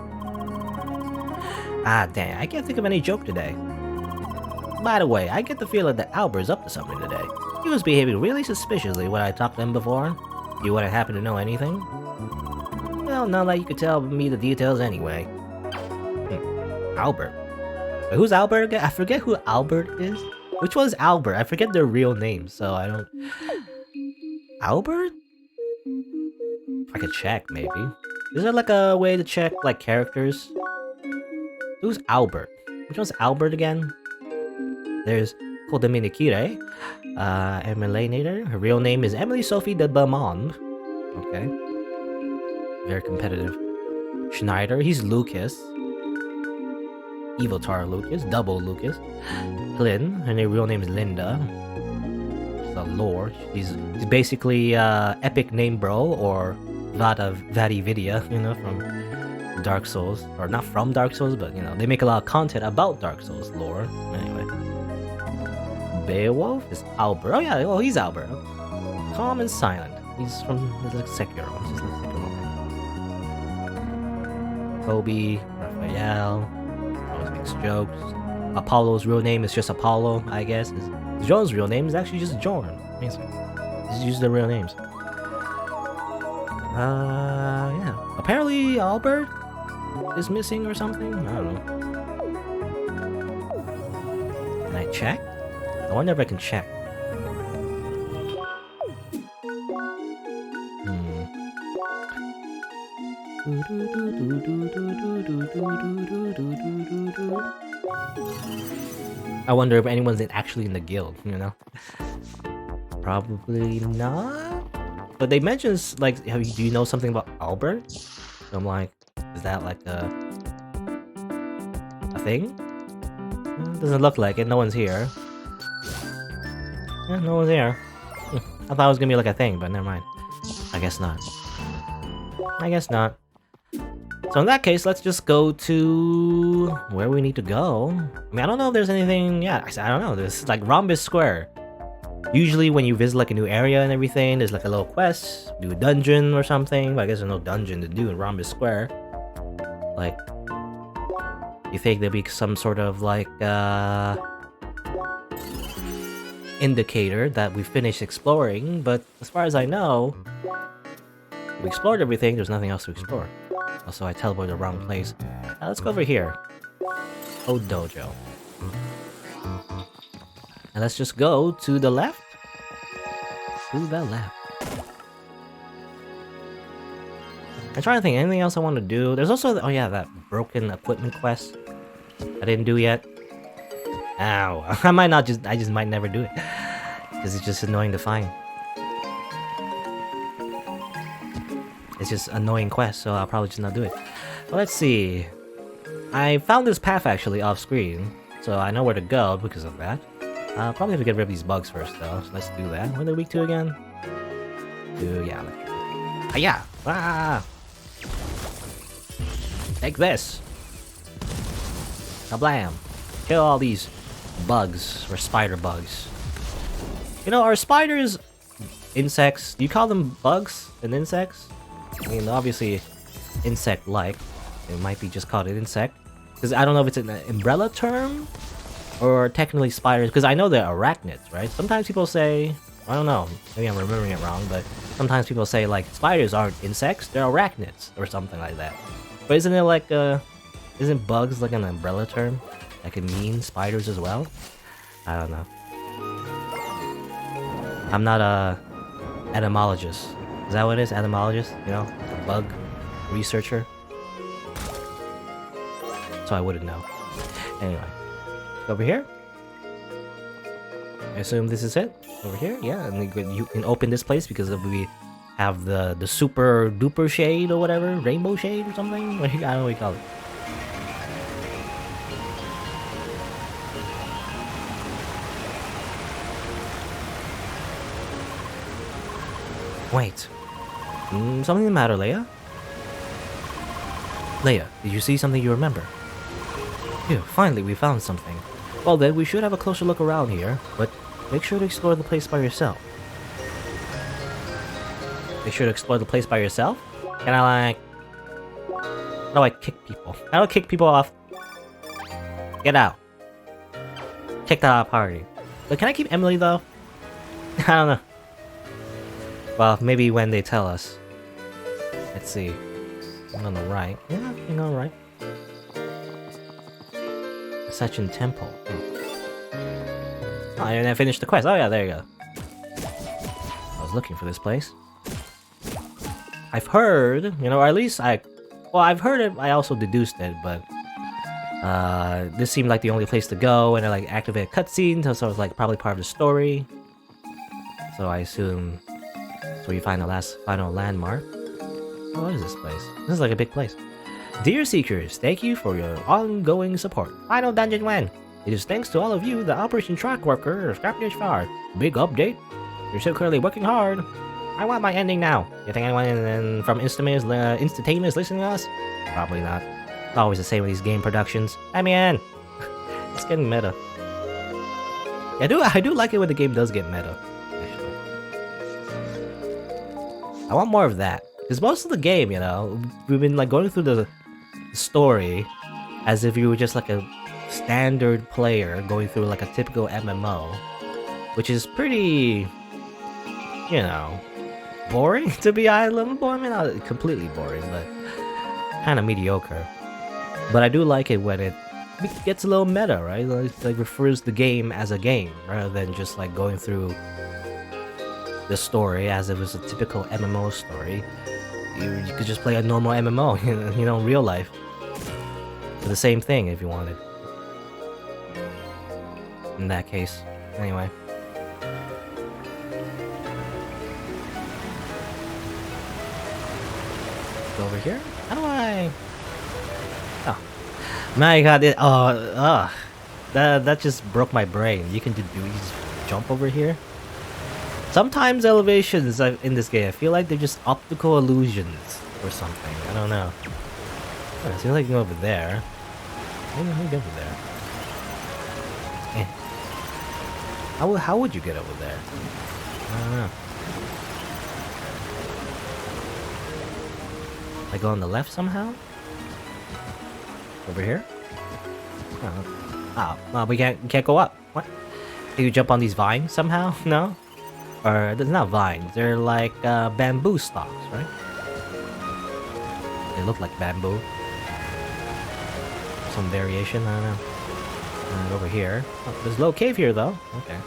Ah, dang! I can't think of any joke today. By the way, I get the feeling that Albert's up to something today. He was behaving really suspiciously when I talked to him before. You wouldn't happen to know anything? Well, not like you could tell me the details anyway. Albert. Wait, who's Albert again? I forget who Albert is. Which one's Albert? I forget their real names, so I don't... Albert? I could check, maybe. Is there like a way to check, like, characters? Who's Albert? Which one's Albert again? There's Kodaminikire, Emilinator. Her real name is Emily Sophie de Beaumont. Okay. Very competitive. Schneider, he's Lucas. Evotar Lucas, double Lucas. Lynn, her real name is Linda. She's a lore. She's basically epic name bro, or Vadi Vidya, you know, from Dark Souls, or not from Dark Souls, but you know, they make a lot of content about Dark Souls lore. Anyway, Beowulf is Albert. Oh yeah, well he's Albert. Calm and silent. He's like Sekiro. He's just like Sekiro. Kobe, Raphael, always makes jokes. Apollo's real name is just Apollo, I guess. John's real name is actually just John. Amazing. Just use their real names. Yeah. Apparently Albert is missing or something? I don't know. Can I check? I wonder if I can check. I wonder if anyone's actually in the guild, you know? Probably not. But they mentioned, like, do you know something about Albert? So I'm like, is that like a thing? Doesn't look like it. No one's here. Yeah, no one's here. I thought it was gonna be like a thing, but never mind. I guess not. I guess not. So in that case, let's just go to where we need to go. I mean, I don't know if there's anything. Yeah, I don't know. There's like Rhombus Square. Usually when you visit like a new area and everything, there's like a little quest, do a dungeon or something. But I guess there's no dungeon to do in Rhombus Square. Like, you think there'd be some sort of like indicator that we finished exploring, but as far as I know, we explored everything. There's nothing else to explore. Also, I teleported the wrong place. Let's go over here. Oh, dojo. And let's just go to the left. To the left. I'm trying to think, anything else I want to do? There's also, oh yeah, that broken equipment quest I didn't do yet. Ow. I just might never do it. Because it's just annoying to find. It's just annoying quest, so I'll probably just not do it. Well, let's see. I found this path actually off screen, so I know where to go because of that. Probably have to get rid of these bugs first though, so let's do that. What are they weak to again? Yeah. Yeah! Ah! Take this! Kablam! Kill all these bugs, or spider bugs. You know, are spiders insects? Do you call them bugs and insects? I mean, obviously, insect-like. It might be just called an insect. Because I don't know if it's an umbrella term, or technically spiders, because I know they're arachnids, right? Sometimes people say, I don't know, maybe I'm remembering it wrong, but sometimes people say, like, spiders aren't insects, they're arachnids, or something like that. But isn't it like, isn't bugs like an umbrella term? That can mean spiders as well? I don't know. I'm not a etymologist. Is that what it is? Etymologist? You know? A bug researcher? So I wouldn't know. Anyway. Over here? I assume this is it? Over here? Yeah, and you can open this place because we have the super duper shade or whatever? Rainbow shade or something? I don't know what you call it. Wait. Something the matter, Leia? Leia, did you see something you remember? Phew, finally we found something. Well then, we should have a closer look around here, but make sure to explore the place by yourself. Make sure to explore the place by yourself? Can I like... How do I kick people? How do I kick people off? Get out. Kicked out of the party. But can I keep Emily though? I don't know. Well, maybe when they tell us. Let's see. I'm on the right. Yeah, you know, right. Sachin Temple. Oh, and I finished the quest. Oh yeah, there you go. I was looking for this place. I've heard, you know, or at least I've heard it, I also deduced it, but this seemed like the only place to go, and I like activate a cutscene, so it's like probably part of the story. So I assume that's where you find the final landmark. Oh, what is this place? This is like a big place. Dear Seekers, thank you for your ongoing support. Final dungeon when? It is thanks to all of you, the Operation Track Worker of Scrapyard Far. Big update. You're so currently working hard. I want my ending now. You think anyone from Instantaneous is listening to us? Probably not. It's always the same with these game productions. Let me in. It's getting meta. Yeah, I do like it when the game does get meta. Actually, I want more of that. Because most of the game, you know, we've been like going through the story as if you were just like a standard player going through like a typical MMO, which is pretty, you know, boring to be honest. I mean, not completely boring, but kind of mediocre. But I do like it when it gets a little meta, right? It like refers the game as a game rather than just like going through the story as if it was a typical MMO story. You could just play a normal MMO, you know, in real life. For the same thing if you wanted. In that case, anyway. Go over here? How do I? Oh, my god! That just broke my brain. You can do you just jump over here? Sometimes elevations in this game, I feel like they're just optical illusions or something. I don't know. Oh, it seems like you can go over there. Maybe I can get over there. Eh. How would you get over there? I don't know. I go on the left somehow? Over here? Oh, we can't go up. What? Can you jump on these vines somehow? No? Or they're not vines, they're like bamboo stalks, right? They look like bamboo. Some variation, I don't know. And over here. Oh, there's a little cave here though. Okay.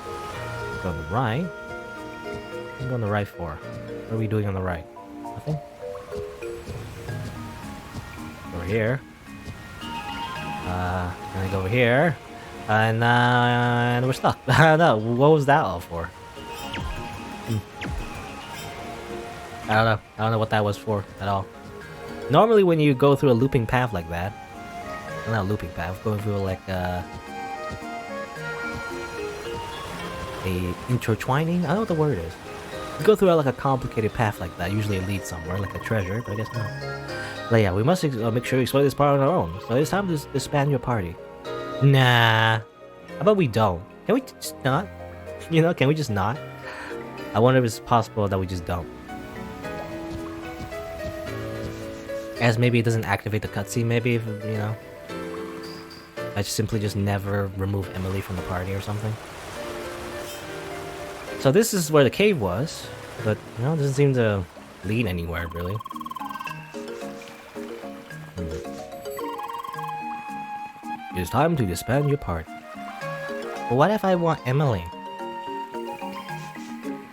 Go on the right. What are we on the right for? What are we doing on the right? Nothing? Over here. And I go over here. And we're stuck. I don't know. What was that all for? I don't know. I don't know what that was for at all. Normally when you go through a looping path like that, well, not a looping path, going through like a intertwining? I don't know what the word is. You go through like a complicated path like that, usually it leads somewhere, like a treasure, but I guess not. But yeah, we must make sure we explore this part on our own, so it's time to disband your party. Nah. How about we don't? Can we just not? You know, can we just not? I wonder if it's possible that we just don't. As maybe it doesn't activate the cutscene, maybe, if, you know. I simply just never remove Emily from the party or something. So this is where the cave was, but, you know, it doesn't seem to lead anywhere, really. It's time to disband your party. But what if I want Emily?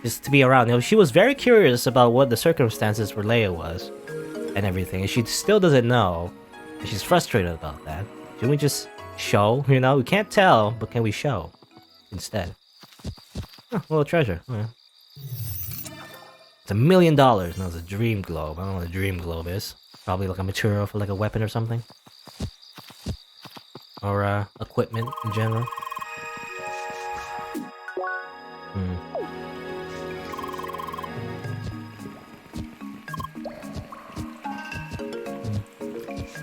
Just to be around. You know, she was very curious about what the circumstances for Leia was. And everything. And she still doesn't know. And she's frustrated about that. Can we just show? You know, we can't tell, but can we show? Instead. Oh, a little treasure. Oh, yeah. It's $1 million. No, it's a dream globe. I don't know what a dream globe is. Probably like a material for like a weapon or something. Or equipment in general.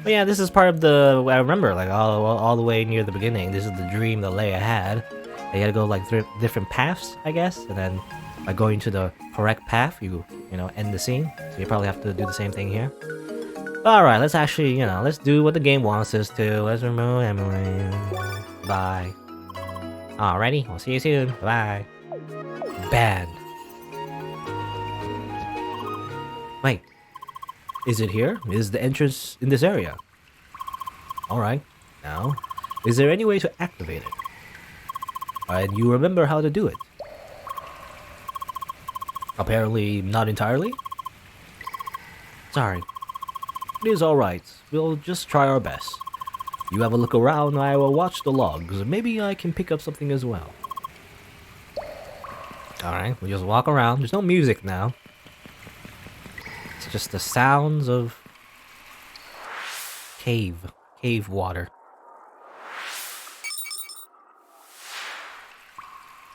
But yeah, this is part of the. I remember, like all the way near the beginning. This is the dream that Leia had. They had to go like different paths, I guess, and then by going to the correct path, you know, end the scene. So you probably have to do the same thing here. All right, let's actually, you know, let's do what the game wants us to. Let's remove Emily. Bye. Alrighty, we'll see you soon. Bye. Banned. Wait. Is it here? Is the entrance in this area? Alright. Now, is there any way to activate it? And you remember how to do it? Apparently not entirely? Sorry. It is alright. We'll just try our best. You have a look around, I will watch the logs. Maybe I can pick up something as well. Alright, we just walk around. There's no music now. It's just the sounds of cave water.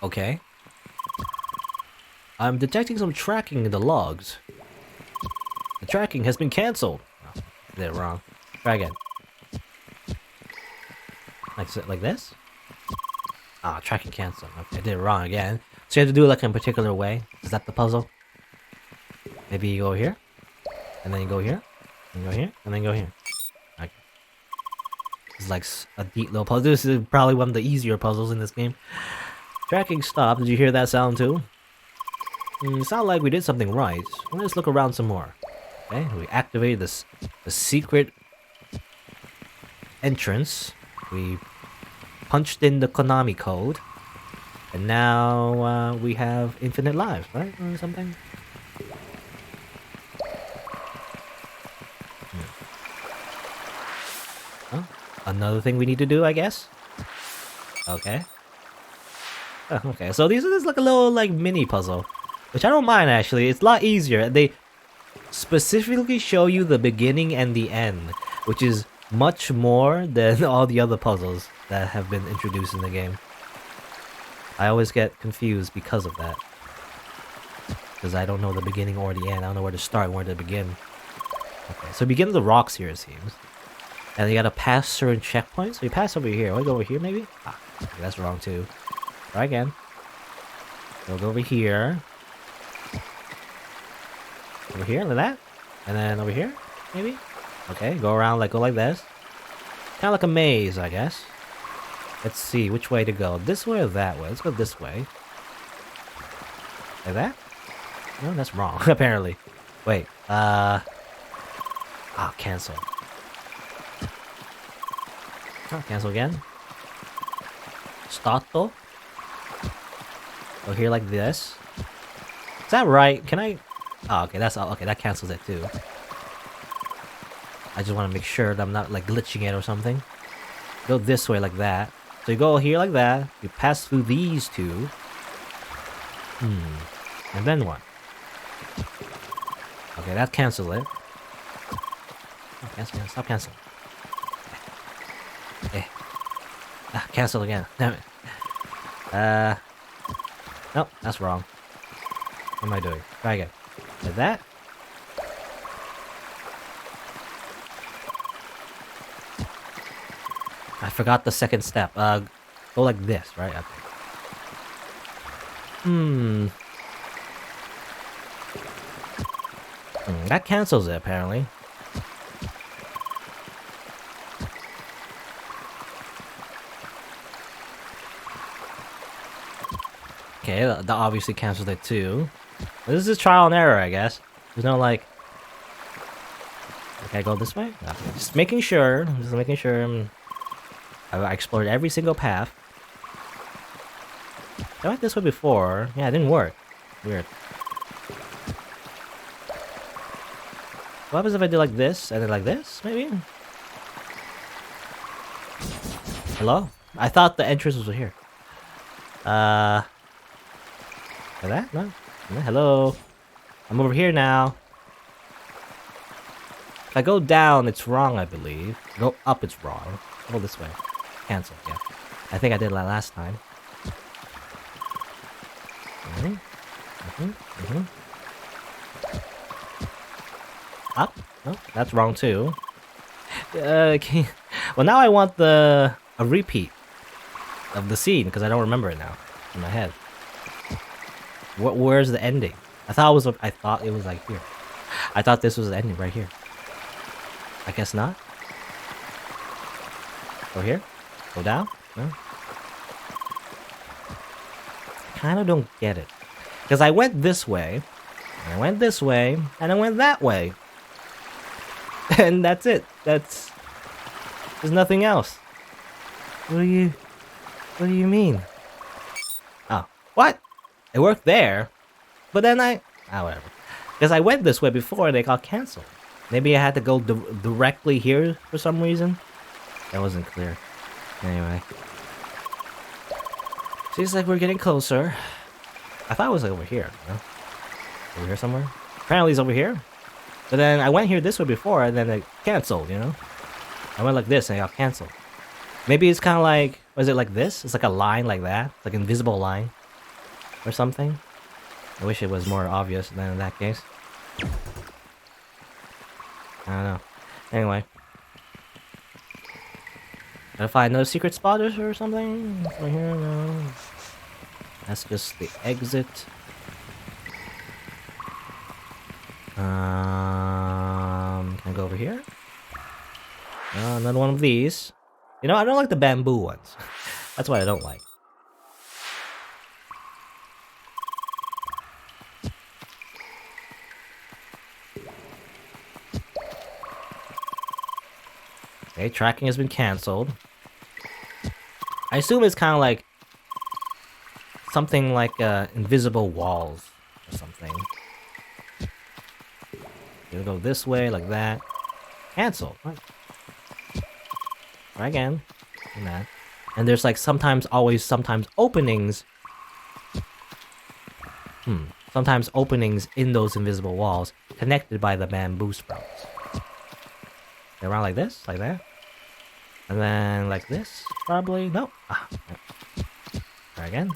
Okay. I'm detecting some tracking in the logs. The tracking has been cancelled. Oh, I did it wrong. Try again. Like this? Ah, tracking cancelled. Okay, I did it wrong again. So you have to do it like in a particular way. Is that the puzzle? Maybe you go here, and then you go here, and go here, and then go here. Okay. It's like a neat little puzzle. This is probably one of the easier puzzles in this game. Tracking stopped. Did you hear that sound too? It sounded like we did something right. Let's look around some more. Okay, we activated the secret entrance. We punched in the Konami code. And now we have infinite lives, right? Or something? Oh, another thing we need to do, I guess? Okay. Oh, okay, so this is like a little like mini puzzle. Which I don't mind actually, it's a lot easier. They specifically show you the beginning and the end, which is much more than all the other puzzles that have been introduced in the game. I always get confused because of that. Because I don't know the beginning or the end. I don't know where to start and where to begin. Okay, so begin the rocks here, it seems. And you gotta pass certain checkpoints. So you pass over here. Want to go over here, maybe? Ah, okay, that's wrong too. Try again. We'll go over here. Over here, like that. And then over here, maybe? Okay, go around, go like this. Kind of like a maze, I guess. Let's see which way to go. This way or that way? Let's go this way. Like that? No, that's wrong, apparently. Wait, cancel. Oh, cancel again. Stato. Go here like this. Is that right? Can I... Oh, okay, that's... Okay, that cancels it too. I just want to make sure that I'm not, glitching it or something. Go this way like that. So you go here like that. You pass through these two. And then what? Okay, that cancels it. Oh, cancel, stop canceling. Cancel again. Damn it. Nope, that's wrong. What am I doing? Try again. Like that? I forgot the second step. Go like this, right? Okay. That cancels it, apparently. Okay, that obviously cancels it too. This is trial and error, I guess. There's no Okay, go this way? Okay, just making sure. I explored every single path. I went this way before. Yeah, it didn't work. Weird. What happens if I do like this and then like this, maybe? Hello? I thought the entrance was here. Like that? No? Hello? I'm over here now. If I go down, it's wrong, I believe. Go up, it's wrong. Go this way. Cancel, yeah. I think I did that last time. Up? No, that's wrong too. Okay. Well, now I want a repeat of the scene because I don't remember it now in my head. Where's the ending? I thought it was like here. I thought this was the ending right here. I guess not. Go here. Go down. No. Kind of don't get it because I went this way, and I went this way, and I went that way, and that's it. There's nothing else. What do you mean? Oh, what? It worked there, but then whatever. Because I went this way before and they got canceled. Maybe I had to go directly here for some reason. That wasn't clear. Anyway. Seems like we're getting closer. I thought it was over here, you know? Over here somewhere? Apparently it's over here. But then I went here this way before and then it canceled, you know? I went like this and it got canceled. Maybe it's kind of was it like this? It's like a line like that. It's like an invisible line. Or something. I wish it was more obvious than in that case. I don't know. Anyway. Gotta find another secret spot or something? Right here? No. That's just the exit. Can I go over here? Another one of these. You know, I don't like the bamboo ones. That's what I don't like. Okay, tracking has been cancelled. I assume it's kind of like something like invisible walls or something. Gonna go this way, like that. Cancel. What? Try again. And that. And there's like sometimes openings. Sometimes openings in those invisible walls connected by the bamboo sprouts. Around like this, like that. And then like this, probably. No. Ah, try again.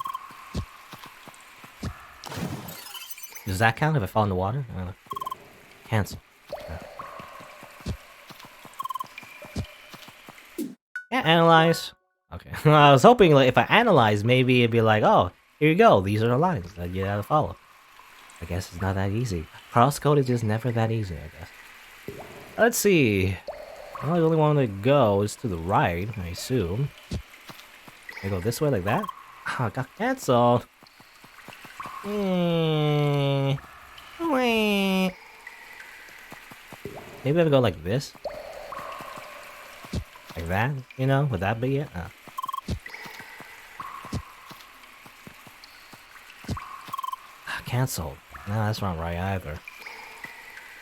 Does that count if I fall in the water? I don't know. Cancel. Yeah, analyze. Okay. I was hoping like if I analyze, maybe it'd be like, oh, here you go. These are the lines that you gotta follow. I guess it's not that easy. CrossCode is just never that easy, I guess. Let's see. Well, the only one to go is to the right, I assume. I go this way like that? Ah, oh, got cancelled. Maybe I go like this? Like that? You know? Would that be it? Cancelled. No, that's not right either.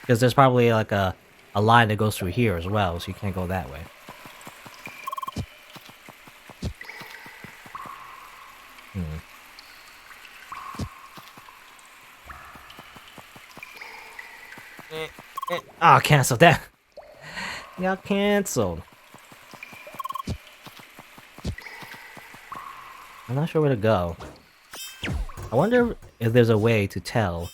Because there's probably like a line that goes through here as well, so you can't go that way. Ah, cancelled that. Got cancelled. I'm not sure where to go. I wonder if there's a way to tell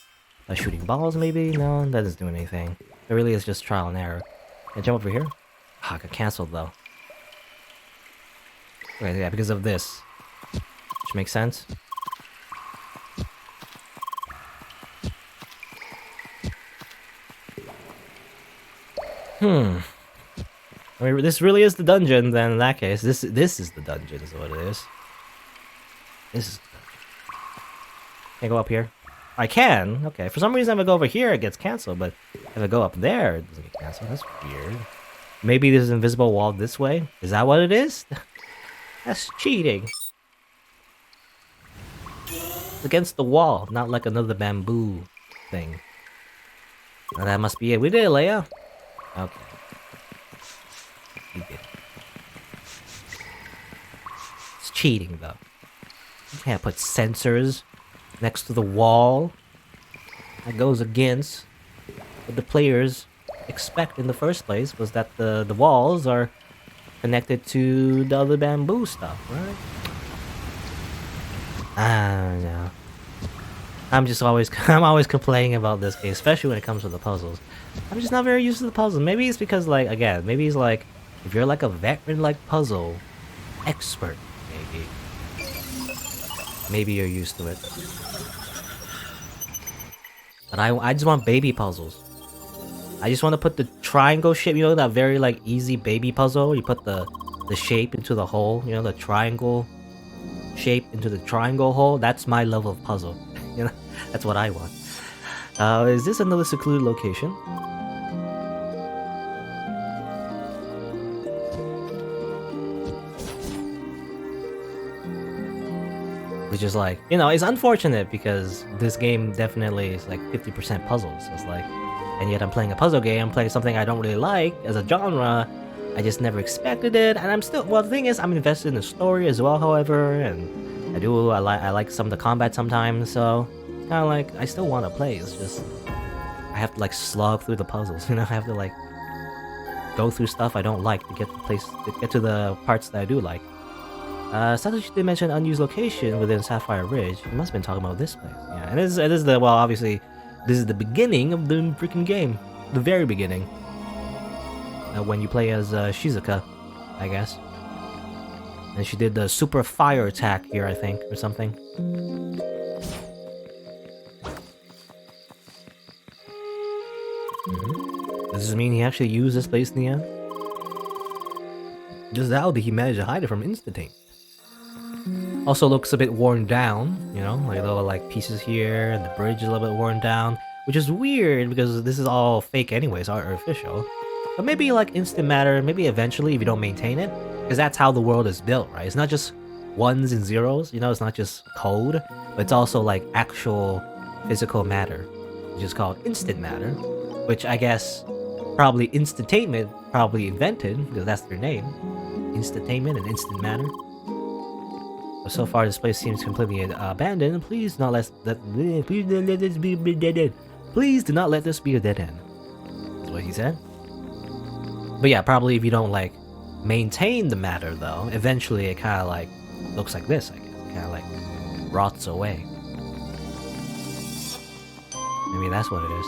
by shooting balls, maybe? No, that doesn't do anything. It really is just trial and error. Can I jump over here? Ah, I got cancelled though. Okay, yeah, because of this. Which makes sense. I mean, this really is the dungeon, then in that case. This is the dungeon, is what it is. This is... Can I go up here? I can. Okay. For some reason, if I go over here, it gets cancelled. But if I go up there, it doesn't get cancelled. That's weird. Maybe there's an invisible wall this way? Is that what it is? That's cheating. It's against the wall, not like another bamboo thing. Now that must be it. We did it, Leia. Okay. We did it. It's cheating, though. You can't put sensors next to the wall. That goes against what the players expect in the first place, was that the walls are connected to the other bamboo stuff, right? I don't know. I'm always complaining about this game, especially when it comes to the puzzles. I'm just not very used to the puzzles. Maybe it's because, like, again, maybe it's like, if you're like a veteran, like, puzzle expert, maybe you're used to it. But I just want baby puzzles. I just want to put the triangle shape, you know, that very, like, easy baby puzzle. You put the shape into the hole, you know, the triangle shape into the triangle hole. That's my level of puzzle. You know, that's what I want. Is this another secluded location? Which is like, you know, it's unfortunate because this game definitely is like 50% puzzles. It's like, and yet I'm playing a puzzle game, I'm playing something I don't really like as a genre. I just never expected it, and I'm still, well, the thing is, I'm invested in the story as well, however, and I like some of the combat sometimes, so it's kind of like, I still want to play, it's just, I have to like slog through the puzzles, you know, I have to like go through stuff I don't like to get to the parts that I do like. Satoshi did mention unused location within Sapphire Ridge. He must have been talking about this place. Yeah, and this is the, well, obviously, this is the beginning of the freaking game. The very beginning. When you play as Shizuka, I guess. And she did the super fire attack here, I think, or something. Does this mean he actually used this place in the end? Just how did he manage to hide it from Instantane? Also looks a bit worn down, you know, like little like pieces here, and the bridge is a little bit worn down, which is weird because this is all fake anyways, artificial. But maybe like instant matter, maybe eventually if you don't maintain it, because that's how the world is built, right? It's not just ones and zeros, you know, it's not just code, but it's also like actual physical matter, which is called instant matter, which I guess probably Instantainment probably invented, because that's their name. Instantainment and instant matter. But so far this place seems completely abandoned. Please do not let this be a dead end. Please do not let this be a dead end. That's what he said. But yeah, probably if you don't like maintain the matter though, eventually it kind of like looks like this, I guess. It kind of like rots away. Maybe that's what it is.